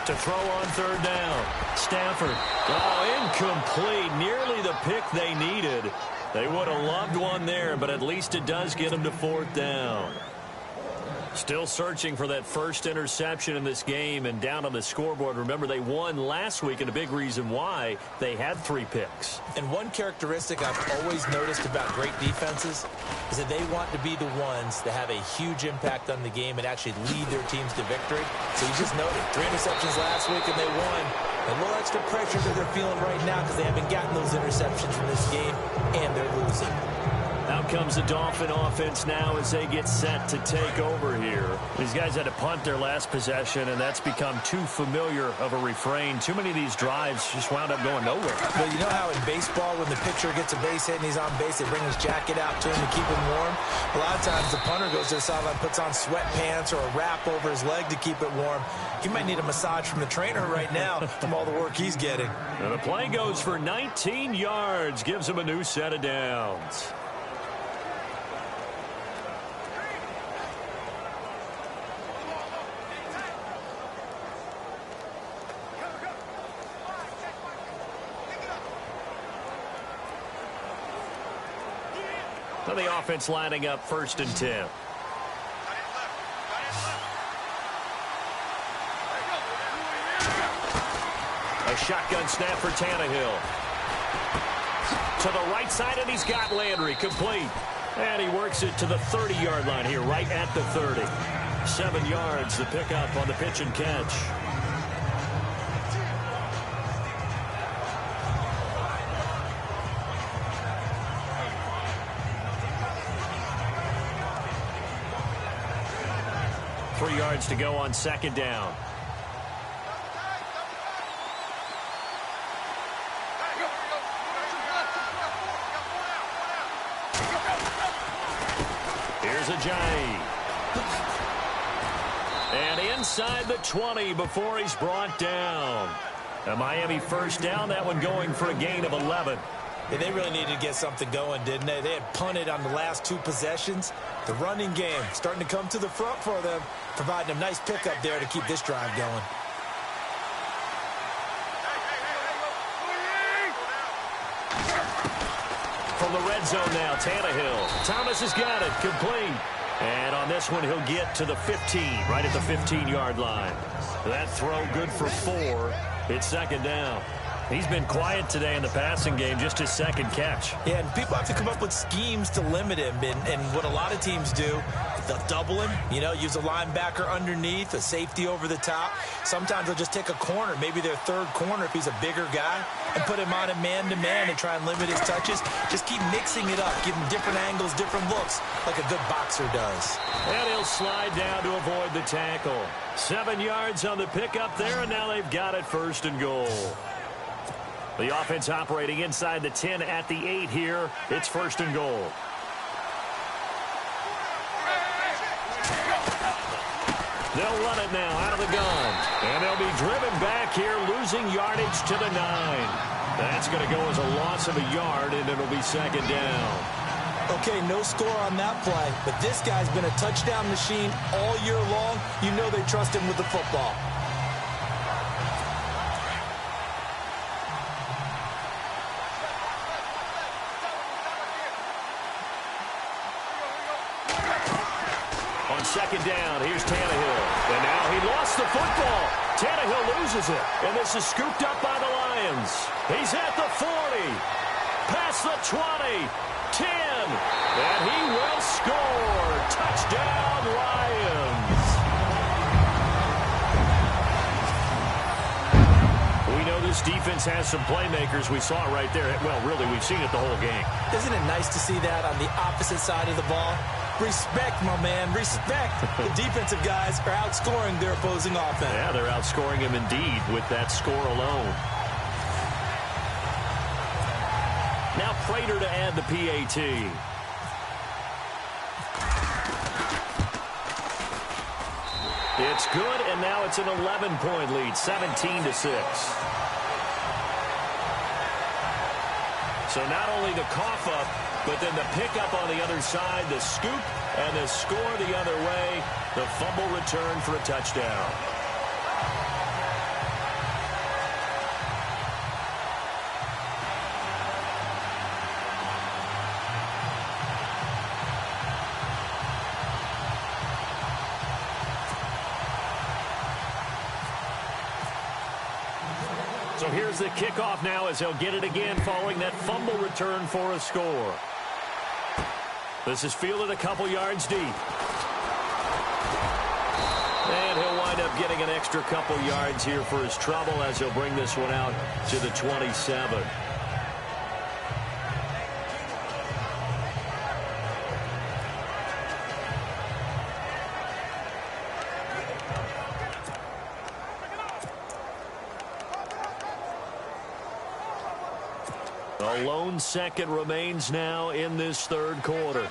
To throw on 3rd down. Stafford. Oh, incomplete. Nearly the pick they needed. They would have loved one there, but at least it does get them to 4th down. Still searching for that first interception in this game and down on the scoreboard. Remember, they won last week, and a big reason why they had 3 picks. And one characteristic I've always noticed about great defenses is that they want to be the ones that have a huge impact on the game and actually lead their teams to victory. So you just noted 3 interceptions last week, and they won. A little extra pressure that they're feeling right now because they haven't gotten those interceptions from this game, and they're losing. Out comes the Dolphin offense now as they get set to take over here. These guys had to punt their last possession, and that's become too familiar of a refrain. Too many of these drives just wound up going nowhere. But you know how in baseball, when the pitcher gets a base hit and he's on base, they bring his jacket out to him to keep him warm? A lot of times the punter goes to the sideline, puts on sweatpants or a wrap over his leg to keep it warm. He might need a massage from the trainer right now from all the work he's getting. And the play goes for 19 yards, gives him a new set of downs. So the offense lining up 1st and 10. A shotgun snap for Tannehill. To the right side, and he's got Landry complete. And he works it to the 30-yard line here, right at the 30. 7 yards, the pickup on the pitch and catch. Three yards to go on second down. Here's Ajayi. And inside the 20 before he's brought down. A Miami first down, that one going for a gain of 11. Yeah, they really needed to get something going, didn't they? They had punted on the last 2 possessions. The running game starting to come to the front for them, providing a nice pickup there to keep this drive going. From the red zone now, Tannehill. Thomas has got it, complete. And on this one, he'll get to the 15, right at the 15-yard line. That throw good for 4. It's second down. He's been quiet today in the passing game, just his second catch. Yeah, and people have to come up with schemes to limit him. And what a lot of teams do, they'll double him, use a linebacker underneath, a safety over the top. Sometimes they'll just take a corner, maybe their third corner if he's a bigger guy, and put him on a man-to-man and try and limit his touches. Just keep mixing it up, give him different angles, different looks, like a good boxer does. And he'll slide down to avoid the tackle. 7 yards on the pickup there, and now they've got it first and goal. The offense operating inside the 10 at the 8 here. It's first and goal. They'll run it now out of the gun. And they'll be driven back here, losing yardage to the 9. That's going to go as a loss of a yard, and it'll be second down. Okay, no score on that play, but this guy's been a touchdown machine all year long. You know they trust him with the football. Second down, here's Tannehill. And now he lost the football. Tannehill loses it. And this is scooped up by the Lions. He's at the 40. Past the 20. 10. And he will score. Touchdown, Lions. We know this defense has some playmakers. We saw it right there. Well, really, we've seen it the whole game. Isn't it nice to see that on the opposite side of the ball? Respect, my man, respect. The defensive guys are outscoring their opposing offense. Yeah, they're outscoring him indeed with that score alone. Now Prater to add the PAT. It's good, and now it's an 11-point lead, 17-6. So not only the cough up, but then the pickup on the other side, the scoop, and the score the other way. The fumble return for a touchdown. So here's the kickoff now as they'll get it again following that fumble return for a score. This is fielded a couple yards deep. And he'll wind up getting an extra couple yards here for his trouble as he'll bring this one out to the 27. A lone second remains now in this third quarter.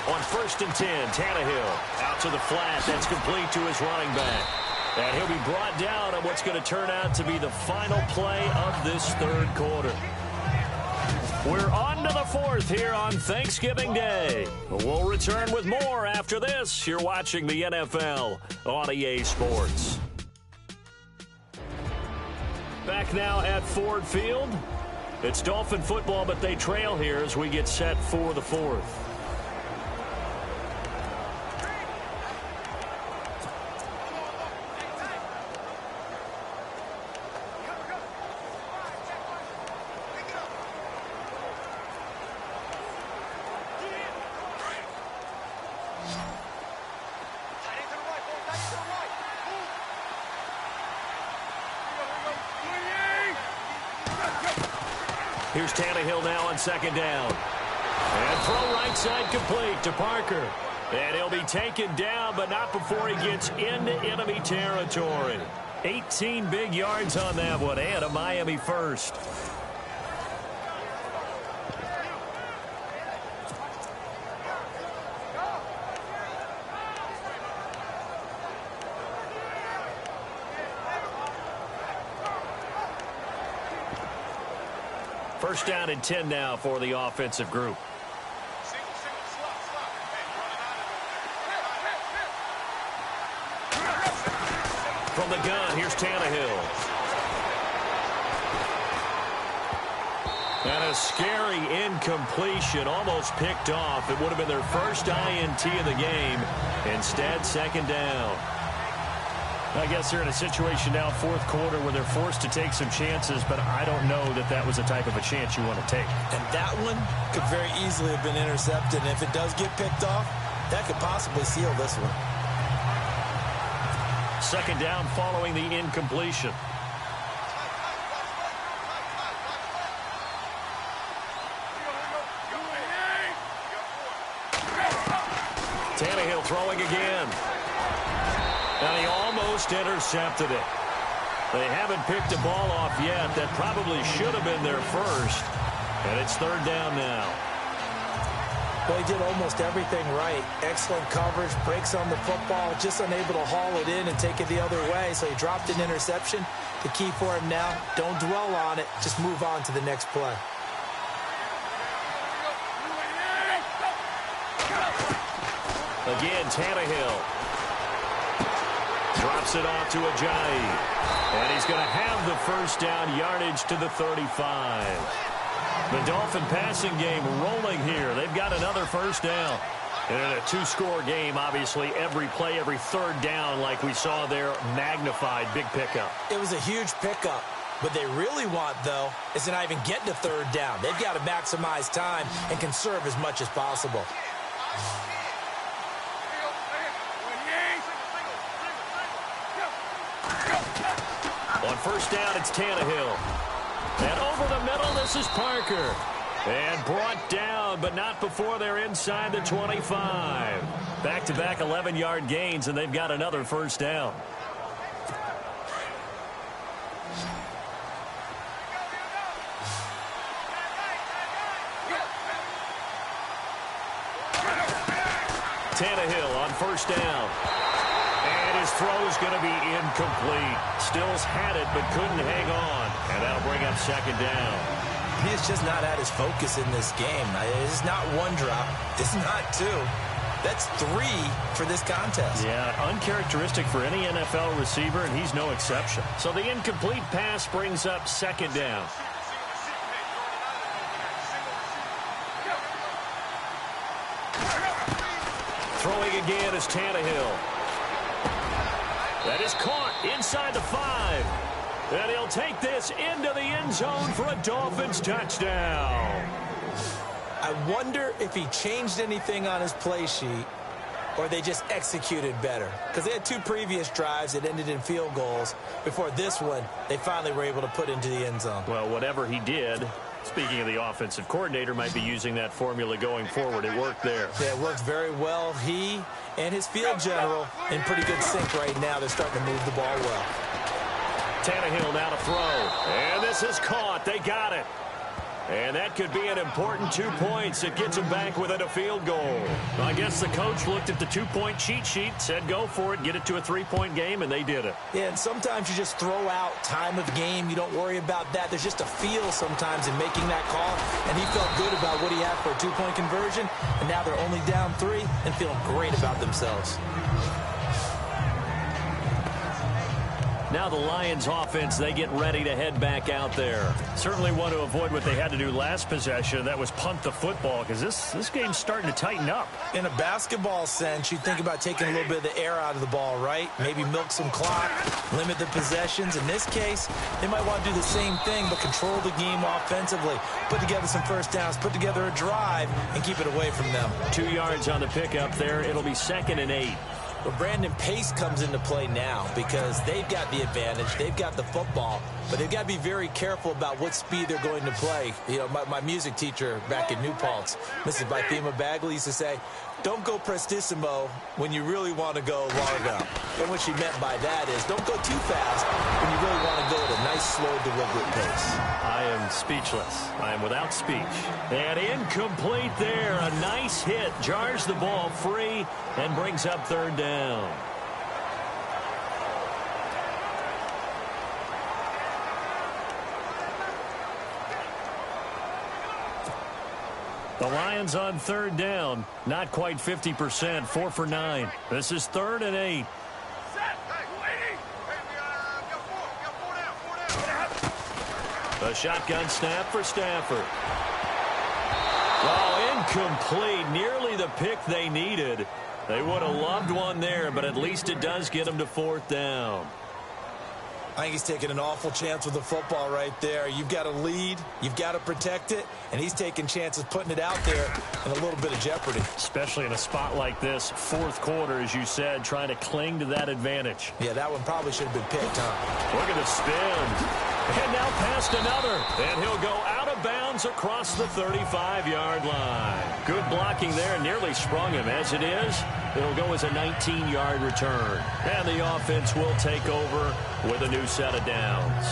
On 1st and 10, Tannehill out to the flat. That's complete to his running back. And he'll be brought down on what's going to turn out to be the final play of this third quarter. We're on to the 4th here on Thanksgiving Day. We'll return with more after this. You're watching the NFL on EA Sports. Back now at Ford Field. It's Dolphin football, but they trail here as we get set for the 4th. Here's Tannehill now on second down. And throw right side complete to Parker. And he'll be taken down, but not before he gets into enemy territory. 18 big yards on that one, and a Miami first. First down and 10 now for the offensive group. From the gun, here's Tannehill. And a scary incompletion, almost picked off. It would have been their first INT of the game. Instead, second down. I guess they're in a situation now, fourth quarter, where they're forced to take some chances, but I don't know that that was the type of a chance you want to take. And that one could very easily have been intercepted. And if it does get picked off, that could possibly seal this one. Second down following the incompletion. Tannehill throwing again. And he almost intercepted it. They haven't picked a ball off yet. That probably should have been their first. And it's third down now. Well, he did almost everything right. Excellent coverage, breaks on the football, just unable to haul it in and take it the other way. So he dropped an interception. The key for him now, don't dwell on it. Just move on to the next play. Again, Tannehill. Drops it off to Ajayi. And he's going to have the first down, yardage to the 35. The Dolphin passing game rolling here. They've got another first down. And in a two-score game, obviously, every play, every third down, like we saw there, magnified, big pickup. It was a huge pickup. What they really want, though, is to not even get to third down. They've got to maximize time and conserve as much as possible. On first down, it's Tannehill. And over the middle, this is Parker. And brought down, but not before they're inside the 25. Back-to-back 11-yard gains, and they've got another first down. Tannehill on first down. And his throw is going to be incomplete. Stills had it, but couldn't hang on. And that'll bring up second down. He is just not at his focus in this game. It's not one drop. It's not two. That's three for this contest. Yeah, uncharacteristic for any NFL receiver, and he's no exception. So the incomplete pass brings up second down. Throwing again is Tannehill. That is caught inside the 5. And he'll take this into the end zone for a Dolphins touchdown. I wonder if he changed anything on his play sheet or they just executed better. Because they had two previous drives that ended in field goals. Before this one, they finally were able to put into the end zone. Well, whatever he did, speaking of the offensive coordinator, might be using that formula going forward. It worked there. Yeah, it worked very well. He and his field general in pretty good sync right now. They're starting to move the ball well. Tannehill now to throw. And this is caught. They got it. And that could be an important 2 points. It gets them back within a field goal. Well, I guess the coach looked at the 2-point cheat sheet, said go for it, get it to a 3-point game, and they did it. Yeah, and sometimes you just throw out time of game. You don't worry about that. There's just a feel sometimes in making that call, and he felt good about what he had for a 2-point conversion, and now they're only down 3 and feeling great about themselves. Now the Lions offense, they get ready to head back out there. Certainly want to avoid what they had to do last possession. That was punt the football, because this game's starting to tighten up. In a basketball sense, you think about taking a little bit of the air out of the ball, right? Maybe milk some clock, limit the possessions. In this case, they might want to do the same thing, but control the game offensively. Put together some first downs, put together a drive, and keep it away from them. 2 yards on the pickup there. It'll be 2nd and 8. Well, Brandon, pace comes into play now because they've got the advantage. They've got the football. but they've got to be very careful about what speed they're going to play. You know, my music teacher back in New Paltz, Mrs. Bythema Bagley, used to say, don't go prestissimo when you really want to go largo. And what she meant by that is don't go too fast when you really want to go at a nice, slow, deliberate pace. I am speechless. I am without speech. And incomplete there. A nice hit. Jars the ball free and brings up third down. The Lions on third down. Not quite 50%. 4 for 9. This is 3rd and 8. A shotgun snap for Stafford. Oh, incomplete. Nearly the pick they needed. They would have loved one there, but at least it does get them to 4th down. I think he's taking an awful chance with the football right there. You've got to lead, you've got to protect it, and he's taking chances putting it out there in a little bit of jeopardy. Especially in a spot like this, 4th quarter, as you said, trying to cling to that advantage. Yeah, that one probably should have been picked, huh? Look at the spin. And now past another. And he'll go out of bounds across the 35-yard line. Good blocking there. Nearly sprung him. As it is, it'll go as a 19-yard return. And the offense will take over with a new set of downs.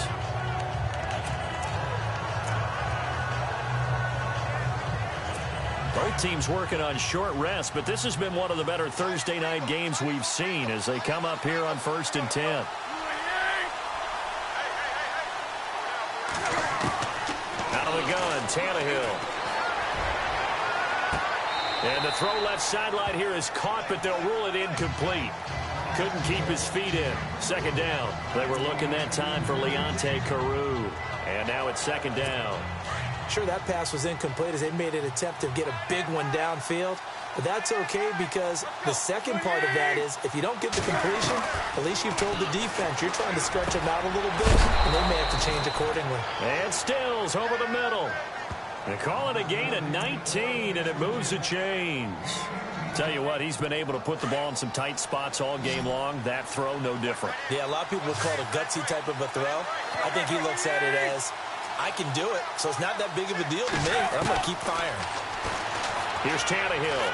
Both teams working on short rest, but this has been one of the better Thursday night games we've seen as they come up here on 1st and 10. Tannehill. And the throw left sideline here is caught, but they'll rule it incomplete. Couldn't keep his feet in. 2nd down. They were looking that time for Leonte Carew. And now it's 2nd down. Sure, that pass was incomplete as they made an attempt to get a big one downfield. But that's okay because the second part of that is if you don't get the completion, at least you've told the defense you're trying to stretch them out a little bit, and they may have to change accordingly. And Stills over the middle. They call it a gain of 19, and it moves the chains. Tell you what, he's been able to put the ball in some tight spots all game long. That throw, no different. Yeah, a lot of people would call it a gutsy type of a throw. I think he looks at it as, I can do it, so it's not that big of a deal to me, and I'm going to keep firing. Here's Tannehill.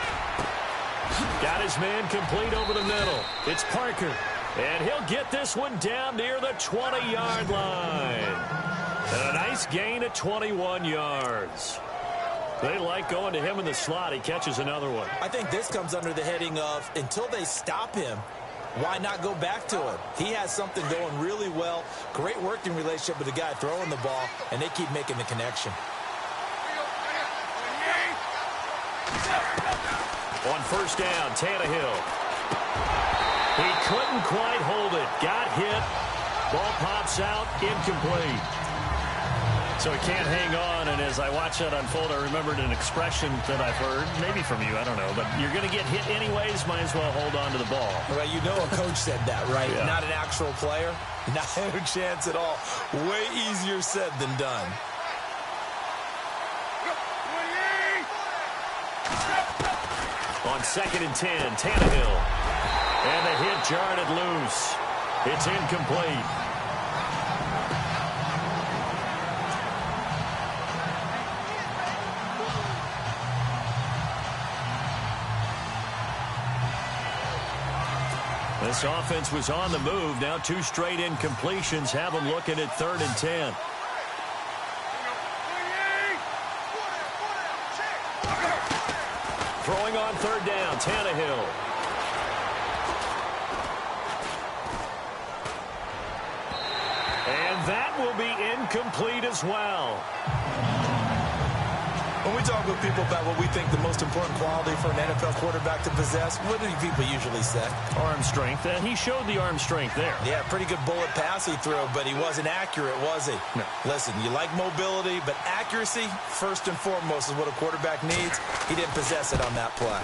Got his man complete over the middle. It's Parker. And he'll get this one down near the 20-yard line. And a nice gain of 21 yards. They like going to him in the slot. He catches another one. I think this comes under the heading of until they stop him, why not go back to him? He has something going really well. Great working relationship with the guy throwing the ball, and they keep making the connection. On 1st down, Tannehill. He couldn't quite hold it. Got hit. Ball pops out. Incomplete. So he can't hang on, and as I watch that unfold, I remembered an expression that I've heard, maybe from you, I don't know, but you're going to get hit anyways, might as well hold on to the ball. Well, you know a coach said that, right? Yeah. Not an actual player. Not a chance at all. Way easier said than done. On 2nd and 10, Tannehill. And the hit jarred it loose. It's incomplete. This offense was on the move. Now 2 straight incompletions have them looking at 3rd and 10. Throwing on 3rd down, Tannehill. And that will be incomplete as well. When we talk with people about what we think the most important quality for an NFL quarterback to possess, what do people usually say? Arm strength, and he showed the arm strength there. Yeah, pretty good bullet pass he threw, but he wasn't accurate, was he? No. Listen, you like mobility, but accuracy, first and foremost, is what a quarterback needs. He didn't possess it on that play.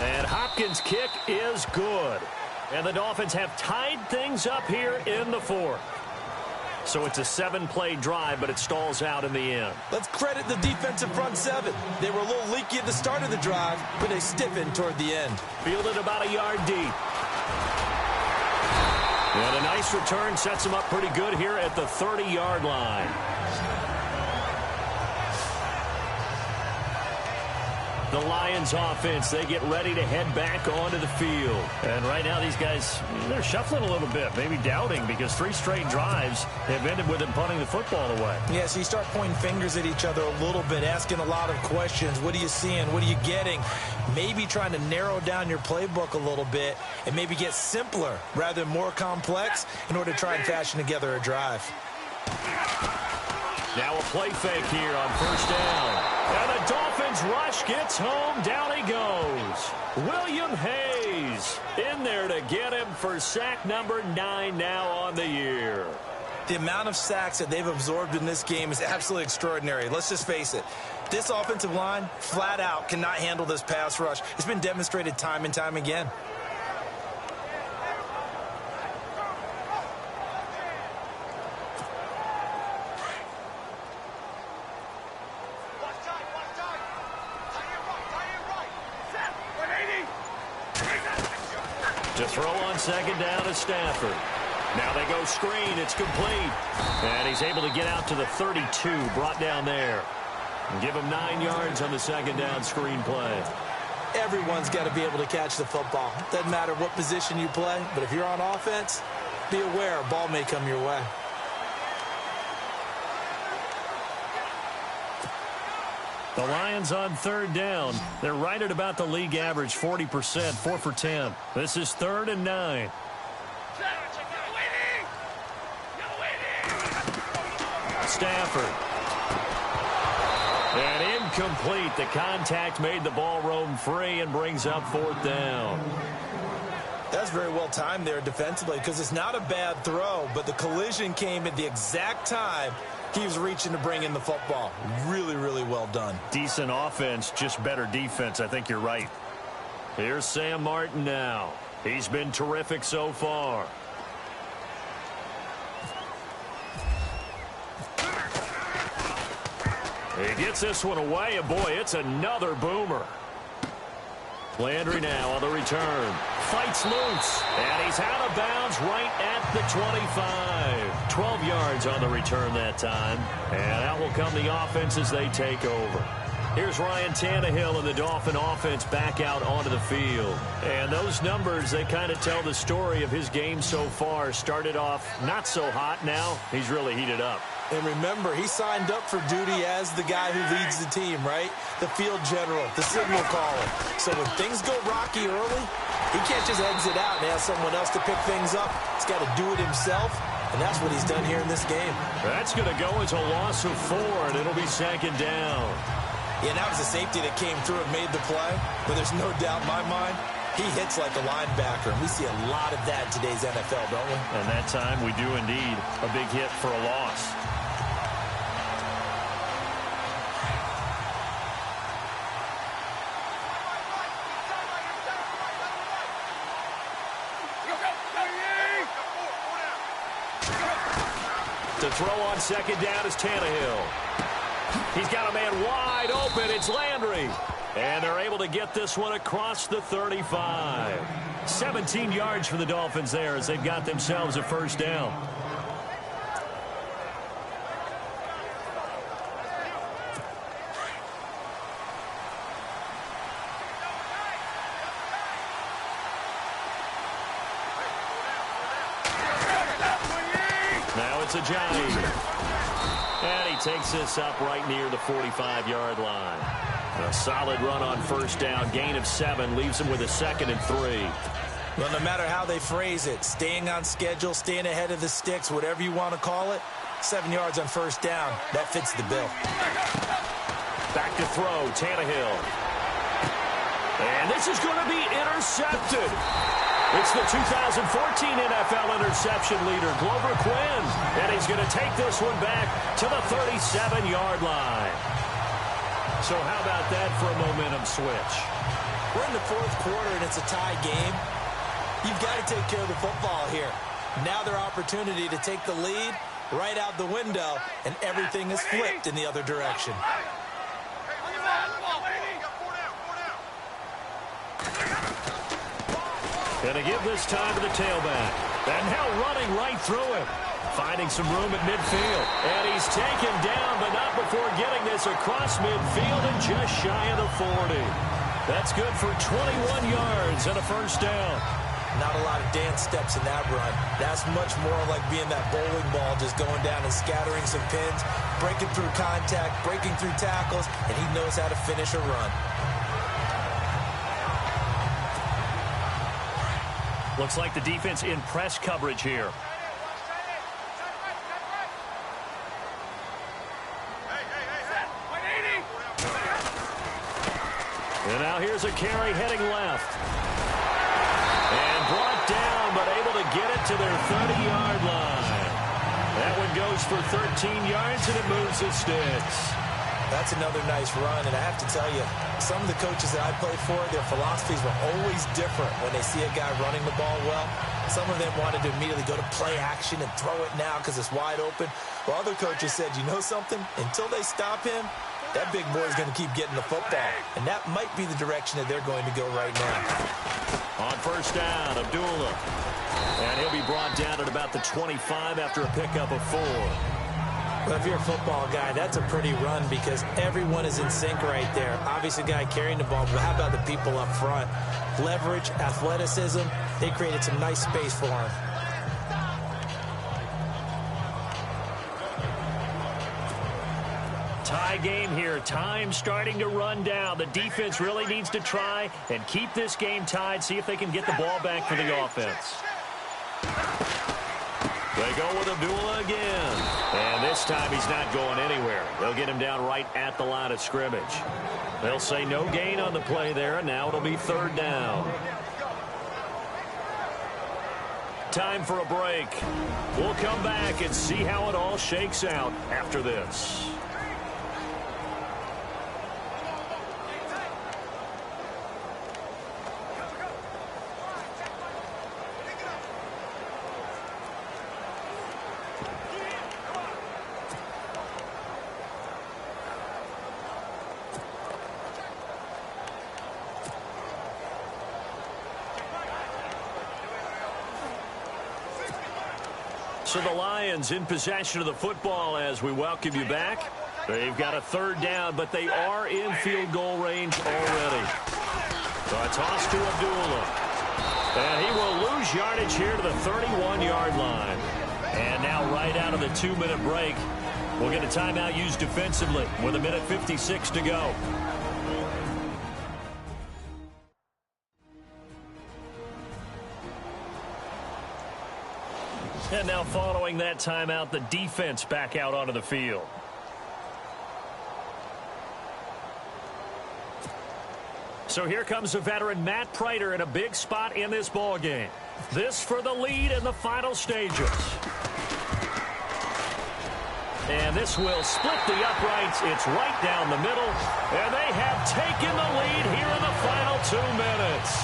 And Hopkins' kick is good. And the Dolphins have tied things up here in the 4th. So it's a 7-play drive, but it stalls out in the end. Let's credit the defensive front 7. They were a little leaky at the start of the drive, but they stiffened toward the end. Fielded about a yard deep. And a nice return sets him up pretty good here at the 30-yard line. The Lions offense, they get ready to head back onto the field. And right now these guys, they're shuffling a little bit, maybe doubting, because 3 straight drives have ended with them punting the football away. Yeah, so you start pointing fingers at each other a little bit, asking a lot of questions. What are you seeing? What are you getting? Maybe trying to narrow down your playbook a little bit and maybe get simpler rather than more complex in order to try and fashion together a drive. Now a play fake here on first down. And the Dolphins rush gets home. Down he goes. William Hayes in there to get him for sack number 9 now on the year. The amount of sacks that they've absorbed in this game is absolutely extraordinary. Let's just face it. This offensive line, flat out, cannot handle this pass rush. It's been demonstrated time and time again. To throw on second down is Stafford. Now they go screen. It's complete. And he's able to get out to the 32, brought down there. And give him 9 yards on the second down screen play. Everyone's got to be able to catch the football. Doesn't matter what position you play, but if you're on offense, be aware a ball may come your way. The Lions on third down. They're right at about the league average, 40%, 4 for 10. This is 3rd and 9. Stafford. And incomplete. The contact made the ball roam free and brings up 4th down. That's very well timed there defensively because it's not a bad throw, but the collision came at the exact time he was reaching to bring in the football. Really, really well done. Decent offense, just better defense. I think you're right. Here's Sam Martin now. He's been terrific so far. He gets this one away, and boy, it's another boomer. Landry now on the return. Fights loose, and he's out of bounds right at the 25. 12 yards on the return that time. And out will come the offense as they take over. Here's Ryan Tannehill and the Dolphin offense back out onto the field. And those numbers, they kind of tell the story of his game so far. Started off not so hot. Now he's really heated up. And remember, he signed up for duty as the guy who leads the team, right? The field general, the signal caller. So when things go rocky early, he can't just exit out and ask someone else to pick things up. He's got to do it himself, and that's what he's done here in this game. That's going to go as a loss of 4, and it'll be 2nd down. Yeah, and that was a safety that came through and made the play, but there's no doubt in my mind, he hits like a linebacker, and we see a lot of that in today's NFL, don't we? And that time we do indeed. A big hit for a loss. To throw on second down is Tannehill. He's got a man wide open. It's Landry. And they're able to get this one across the 35. 17 yards for the Dolphins there as they've got themselves a 1st down. Now it's a Johnny. And he takes this up right near the 45-yard line. A solid run on 1st down. Gain of 7 leaves him with a 2nd and 3. Well, no matter how they phrase it, staying on schedule, staying ahead of the sticks, whatever you want to call it, 7 yards on 1st down, that fits the bill. Back to throw, Tannehill. And this is going to be intercepted. It's the 2014 NFL interception leader, Glover Quinn. And he's going to take this one back to the 37-yard line. So how about that for a momentum switch? We're in the 4th quarter, and it's a tie game. You've got to take care of the football here. Now their opportunity to take the lead right out the window, and everything is flipped in the other direction. Going to give this time to the tailback. And now running right through him. Finding some room at midfield. And he's taken down, but not before getting this across midfield and just shy of the 40. That's good for 21 yards and a first down. Not a lot of dance steps in that run. That's much more like being that bowling ball, just going down and scattering some pins, breaking through contact, breaking through tackles, and he knows how to finish a run. Looks like the defense in press coverage here. And now here's a carry heading left. And brought down, but able to get it to their 30-yard line. That one goes for 13 yards, and it moves the sticks. That's another nice run, and I have to tell you, some of the coaches that I played for, their philosophies were always different when they see a guy running the ball well. Some of them wanted to immediately go to play action and throw it now because it's wide open. While other coaches said, you know something? Until they stop him, that big boy is going to keep getting the football. And that might be the direction that they're going to go right now. On first down, Abdullah. And he'll be brought down at about the 25 after a pickup of 4. Well, if you're a football guy, that's a pretty run because everyone is in sync right there. Obviously, the guy carrying the ball, but how about the people up front? Leverage, athleticism, they created some nice space for him. Tie game here. Time starting to run down. The defense really needs to try and keep this game tied, see if they can get the ball back for the offense. They go with Abdullah again. And this time he's not going anywhere. They'll get him down right at the line of scrimmage. They'll say no gain on the play there, and now it'll be third down. Time for a break. We'll come back and see how it all shakes out after this. So the Lions in possession of the football as we welcome you back. They've got a third down, but they are in field goal range already. So a toss to Abdullah. And he will lose yardage here to the 31-yard line. And now right out of the 2-minute break, we'll get a timeout used defensively with 1:56 to go. And now following that timeout, the defense back out onto the field. So here comes the veteran Matt Prater in a big spot in this ball game. This for the lead in the final stages. And this will split the uprights. It's right down the middle. And they have taken the lead here in the final 2 minutes.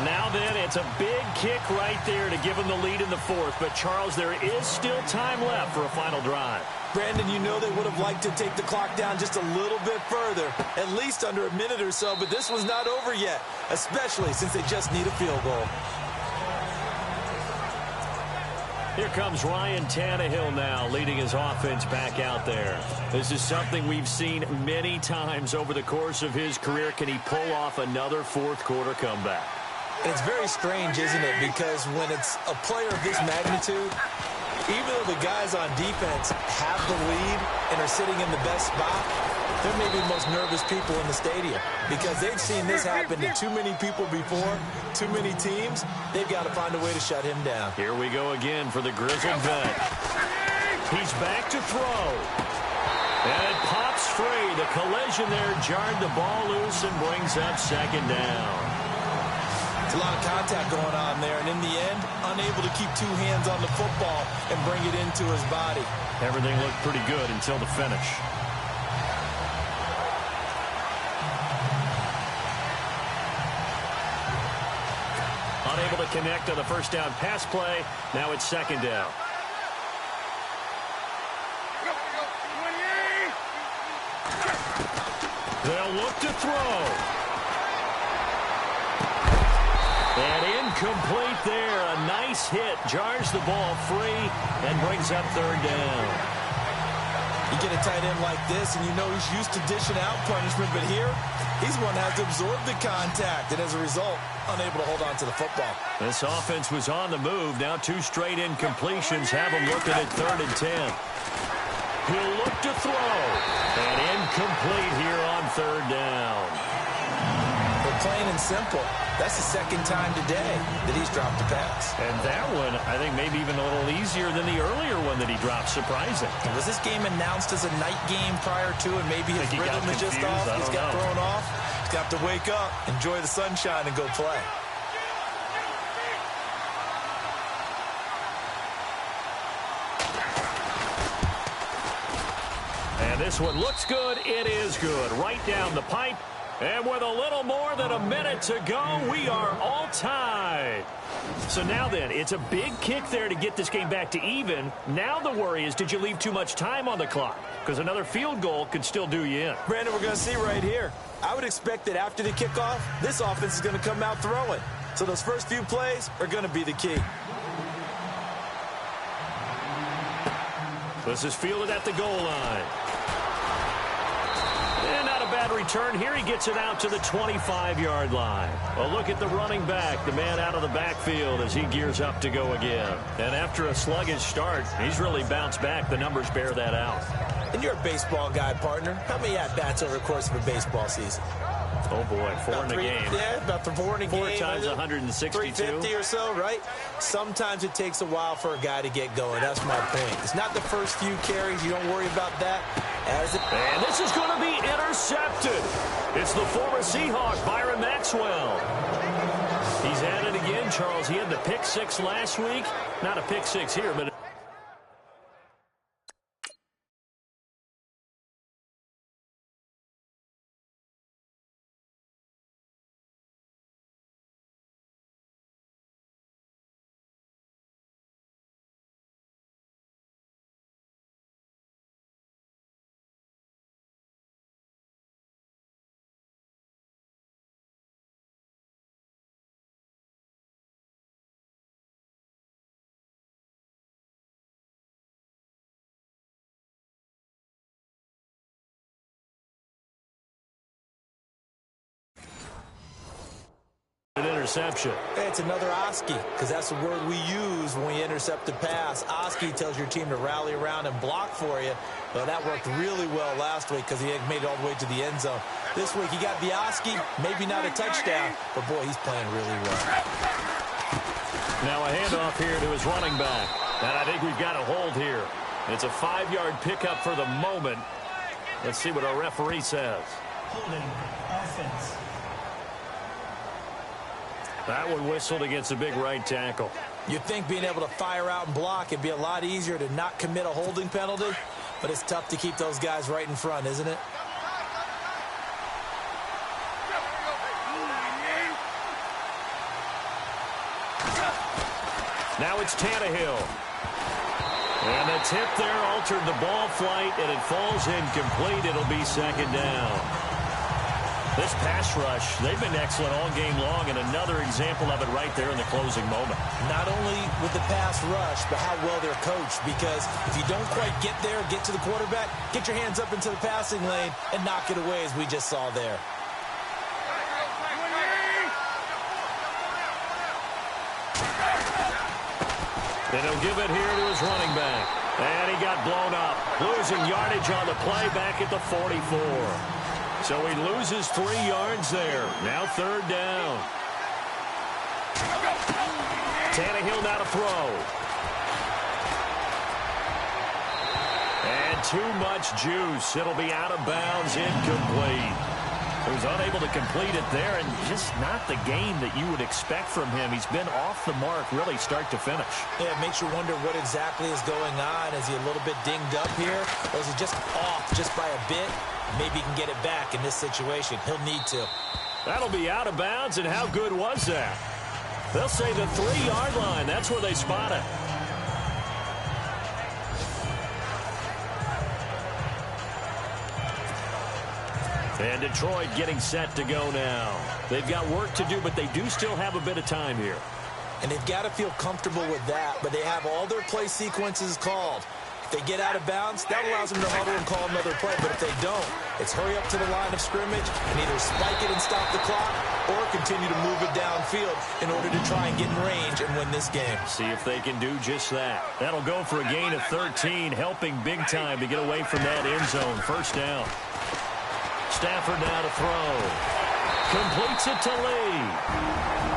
Now then, it's a big kick right there to give them the lead in the fourth. But, Charles, there is still time left for a final drive. Brandon, you know they would have liked to take the clock down just a little bit further, at least under a minute or so. But this one's not over yet, especially since they just need a field goal. Here comes Ryan Tannehill now leading his offense back out there. This is something we've seen many times over the course of his career. Can he pull off another fourth-quarter comeback? And it's very strange, isn't it? Because when it's a player of this magnitude, even though the guys on defense have the lead and are sitting in the best spot, they're maybe the most nervous people in the stadium because they've seen this happen to too many people before, too many teams. They've got to find a way to shut him down. Here we go again for the grizzled vet. He's back to throw. And it pops free. The collision there jarred the ball loose and brings up second down. It's a lot of contact going on there, and in the end, unable to keep two hands on the football and bring it into his body. Everything looked pretty good until the finish. Unable to connect on the first down pass play. Now it's second down. They'll look to throw. And in Incomplete there. A nice hit. Jars the ball free and brings up third down. You get a tight end like this, and you know he's used to dishing out punishment, but here, he's one that has to absorb the contact, and as a result, unable to hold on to the football. This offense was on the move. Now 2 straight incompletions have him looking at 3rd and 10. He'll look to throw. And incomplete here on 3rd down. But plain and simple, that's the 2nd time today that he's dropped a pass. And that one, I think, maybe even a little easier than the earlier one that he dropped. Surprising. Was this game announced as a night game prior to, and maybe his rhythm is just off? He's got thrown off. He's got to wake up, enjoy the sunshine, and go play. And this one looks good. It is good. Right down the pipe. And with a little more than a minute to go, we are all tied. So now then, it's a big kick there to get this game back to even. Now the worry is, did you leave too much time on the clock? Because another field goal could still do you in. Brandon, we're going to see right here. I would expect that after the kickoff, this offense is going to come out throwing. So those first few plays are going to be the key. This is fielded at the goal line. And not a bad return here. He gets it out to the 25-yard line. Well, look at the running back, the man out of the backfield as he gears up to go again. And after a sluggish start, he's really bounced back. The numbers bear that out. And you're a baseball guy, partner. How many at-bats over the course of a baseball season? Oh, boy, 4 in a game. Yeah, about 4 in a game. 4 times 162. 350 or so, right? Sometimes it takes a while for a guy to get going. That's my point. It's not the first few carries. You don't worry about that. And this is going to be intercepted. It's the former Seahawk, Byron Maxwell. He's at it again, Charles. He had the pick 6 last week. Not a pick 6 here, but... An interception. It's another Oski, because that's the word we use when we intercept a pass. Oski tells your team to rally around and block for you. Well, that worked really well last week because he had made it all the way to the end zone. This week he got the Oski, maybe not a touchdown, but boy, he's playing really well. Now a handoff here to his running back. And I think we've got a hold here. It's a 5-yard pickup for the moment. Let's see what our referee says. Holding offense. That one whistled against a big right tackle. You'd think being able to fire out and block it'd be a lot easier to not commit a holding penalty, but it's tough to keep those guys right in front, isn't it? Now it's Tannehill. And the tip there altered the ball flight, and it falls incomplete. It'll be 2nd down. This pass rush, they've been excellent all game long, and another example of it right there in the closing moment. Not only with the pass rush, but how well they're coached, because if you don't quite get there, get to the quarterback, get your hands up into the passing lane and knock it away, as we just saw there. Then he'll give it here to his running back. And he got blown up. Losing yardage on the play back at the 44. So he loses 3 yards there. Now 3rd down. Tannehill now to throw. And too much juice. It'll be out of bounds, incomplete. He was unable to complete it there, and just not the game that you would expect from him. He's been off the mark really start to finish. Yeah, it makes you wonder what exactly is going on. Is he a little bit dinged up here, or is he just off just by a bit? Maybe he can get it back in this situation. He'll need to. That'll be out of bounds, and how good was that? They'll say the 3-yard line. That's where they spot it. And Detroit getting set to go now. They've got work to do, but they do still have a bit of time here. And they've got to feel comfortable with that, but they have all their play sequences called. If they get out of bounds, that allows them to huddle and call another play. But if they don't, it's hurry up to the line of scrimmage and either spike it and stop the clock or continue to move it downfield in order to try and get in range and win this game. See if they can do just that. That'll go for a gain of 13, helping big time to get away from that end zone. First down. Stafford now to throw. Completes it to Lee.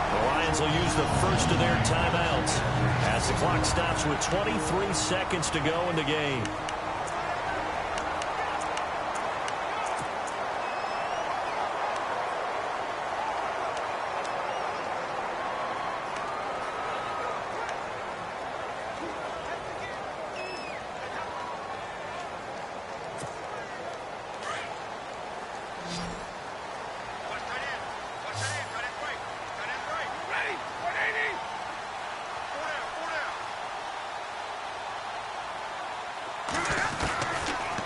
The Lions will use the first of their timeouts as the clock stops with 23 seconds to go in the game.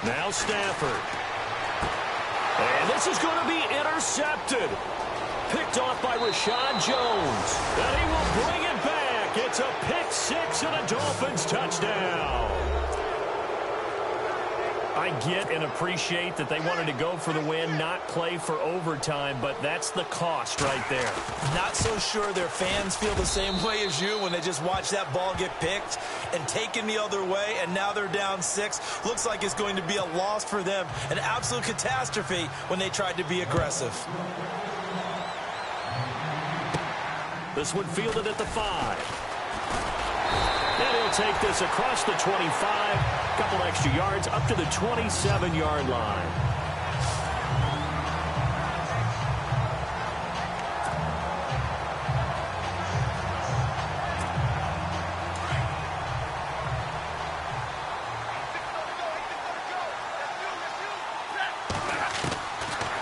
Now Stafford. And this is going to be intercepted. Picked off by Rashad Jones. And he will bring it back. It's a pick six and a Dolphins touchdown. I get and appreciate that they wanted to go for the win, not play for overtime, but that's the cost right there. Not so sure their fans feel the same way as you when they just watch that ball get picked and taken the other way, and now they're down 6. Looks like it's going to be a loss for them, an absolute catastrophe when they tried to be aggressive. This one fielded at the 5. And he'll take this across the 25, a couple extra yards up to the 27-yard line.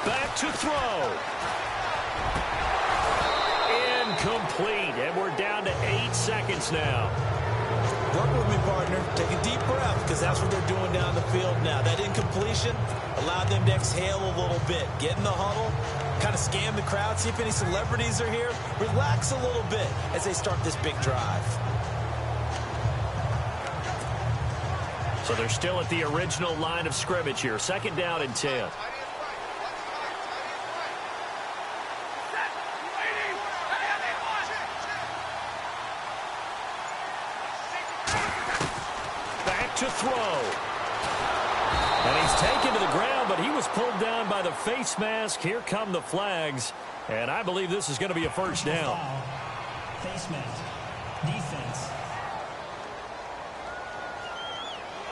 Back to throw. Incomplete, and we're down to 8 seconds now. Work with me, partner. Take a deep breath, because that's what they're doing down the field now. That incompletion allowed them to exhale a little bit. Get in the huddle, kind of scan the crowd, see if any celebrities are here. Relax a little bit as they start this big drive. So they're still at the original line of scrimmage here. Second down and 10. To throw. And he's taken to the ground, but he was pulled down by the face mask. Here come the flags. And I believe this is going to be a first down. Face mask. Defense.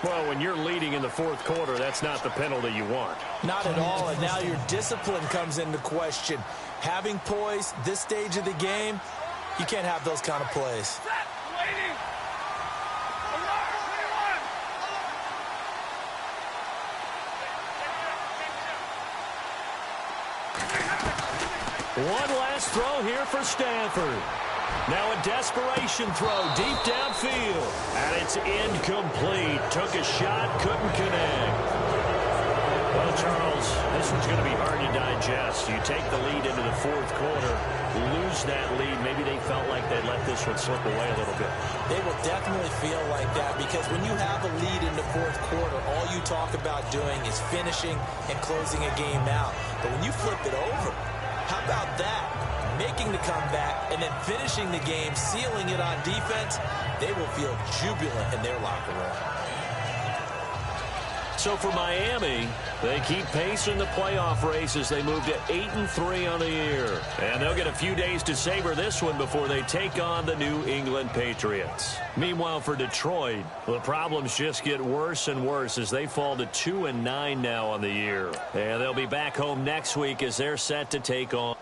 Well, when you're leading in the fourth quarter, that's not the penalty you want. Not at all, and now your discipline comes into question. Having poise this stage of the game, you can't have those kind of plays. One last throw here for Stafford. Now a desperation throw deep downfield. And it's incomplete. Took a shot, couldn't connect. Well, Charles, this one's going to be hard to digest. You take the lead into the fourth quarter, lose that lead. Maybe they felt like they let this one slip away a little bit. They will definitely feel like that, because when you have a lead in the fourth quarter, all you talk about doing is finishing and closing a game out. But when you flip it over, how about that? Making the comeback and then finishing the game, sealing it on defense, they will feel jubilant in their locker room. So for Miami, they keep pace in the playoff race as they move to 8-3 on the year. And they'll get a few days to savor this one before they take on the New England Patriots. Meanwhile, for Detroit, the problems just get worse and worse as they fall to 2-9 now on the year. And they'll be back home next week as they're set to take on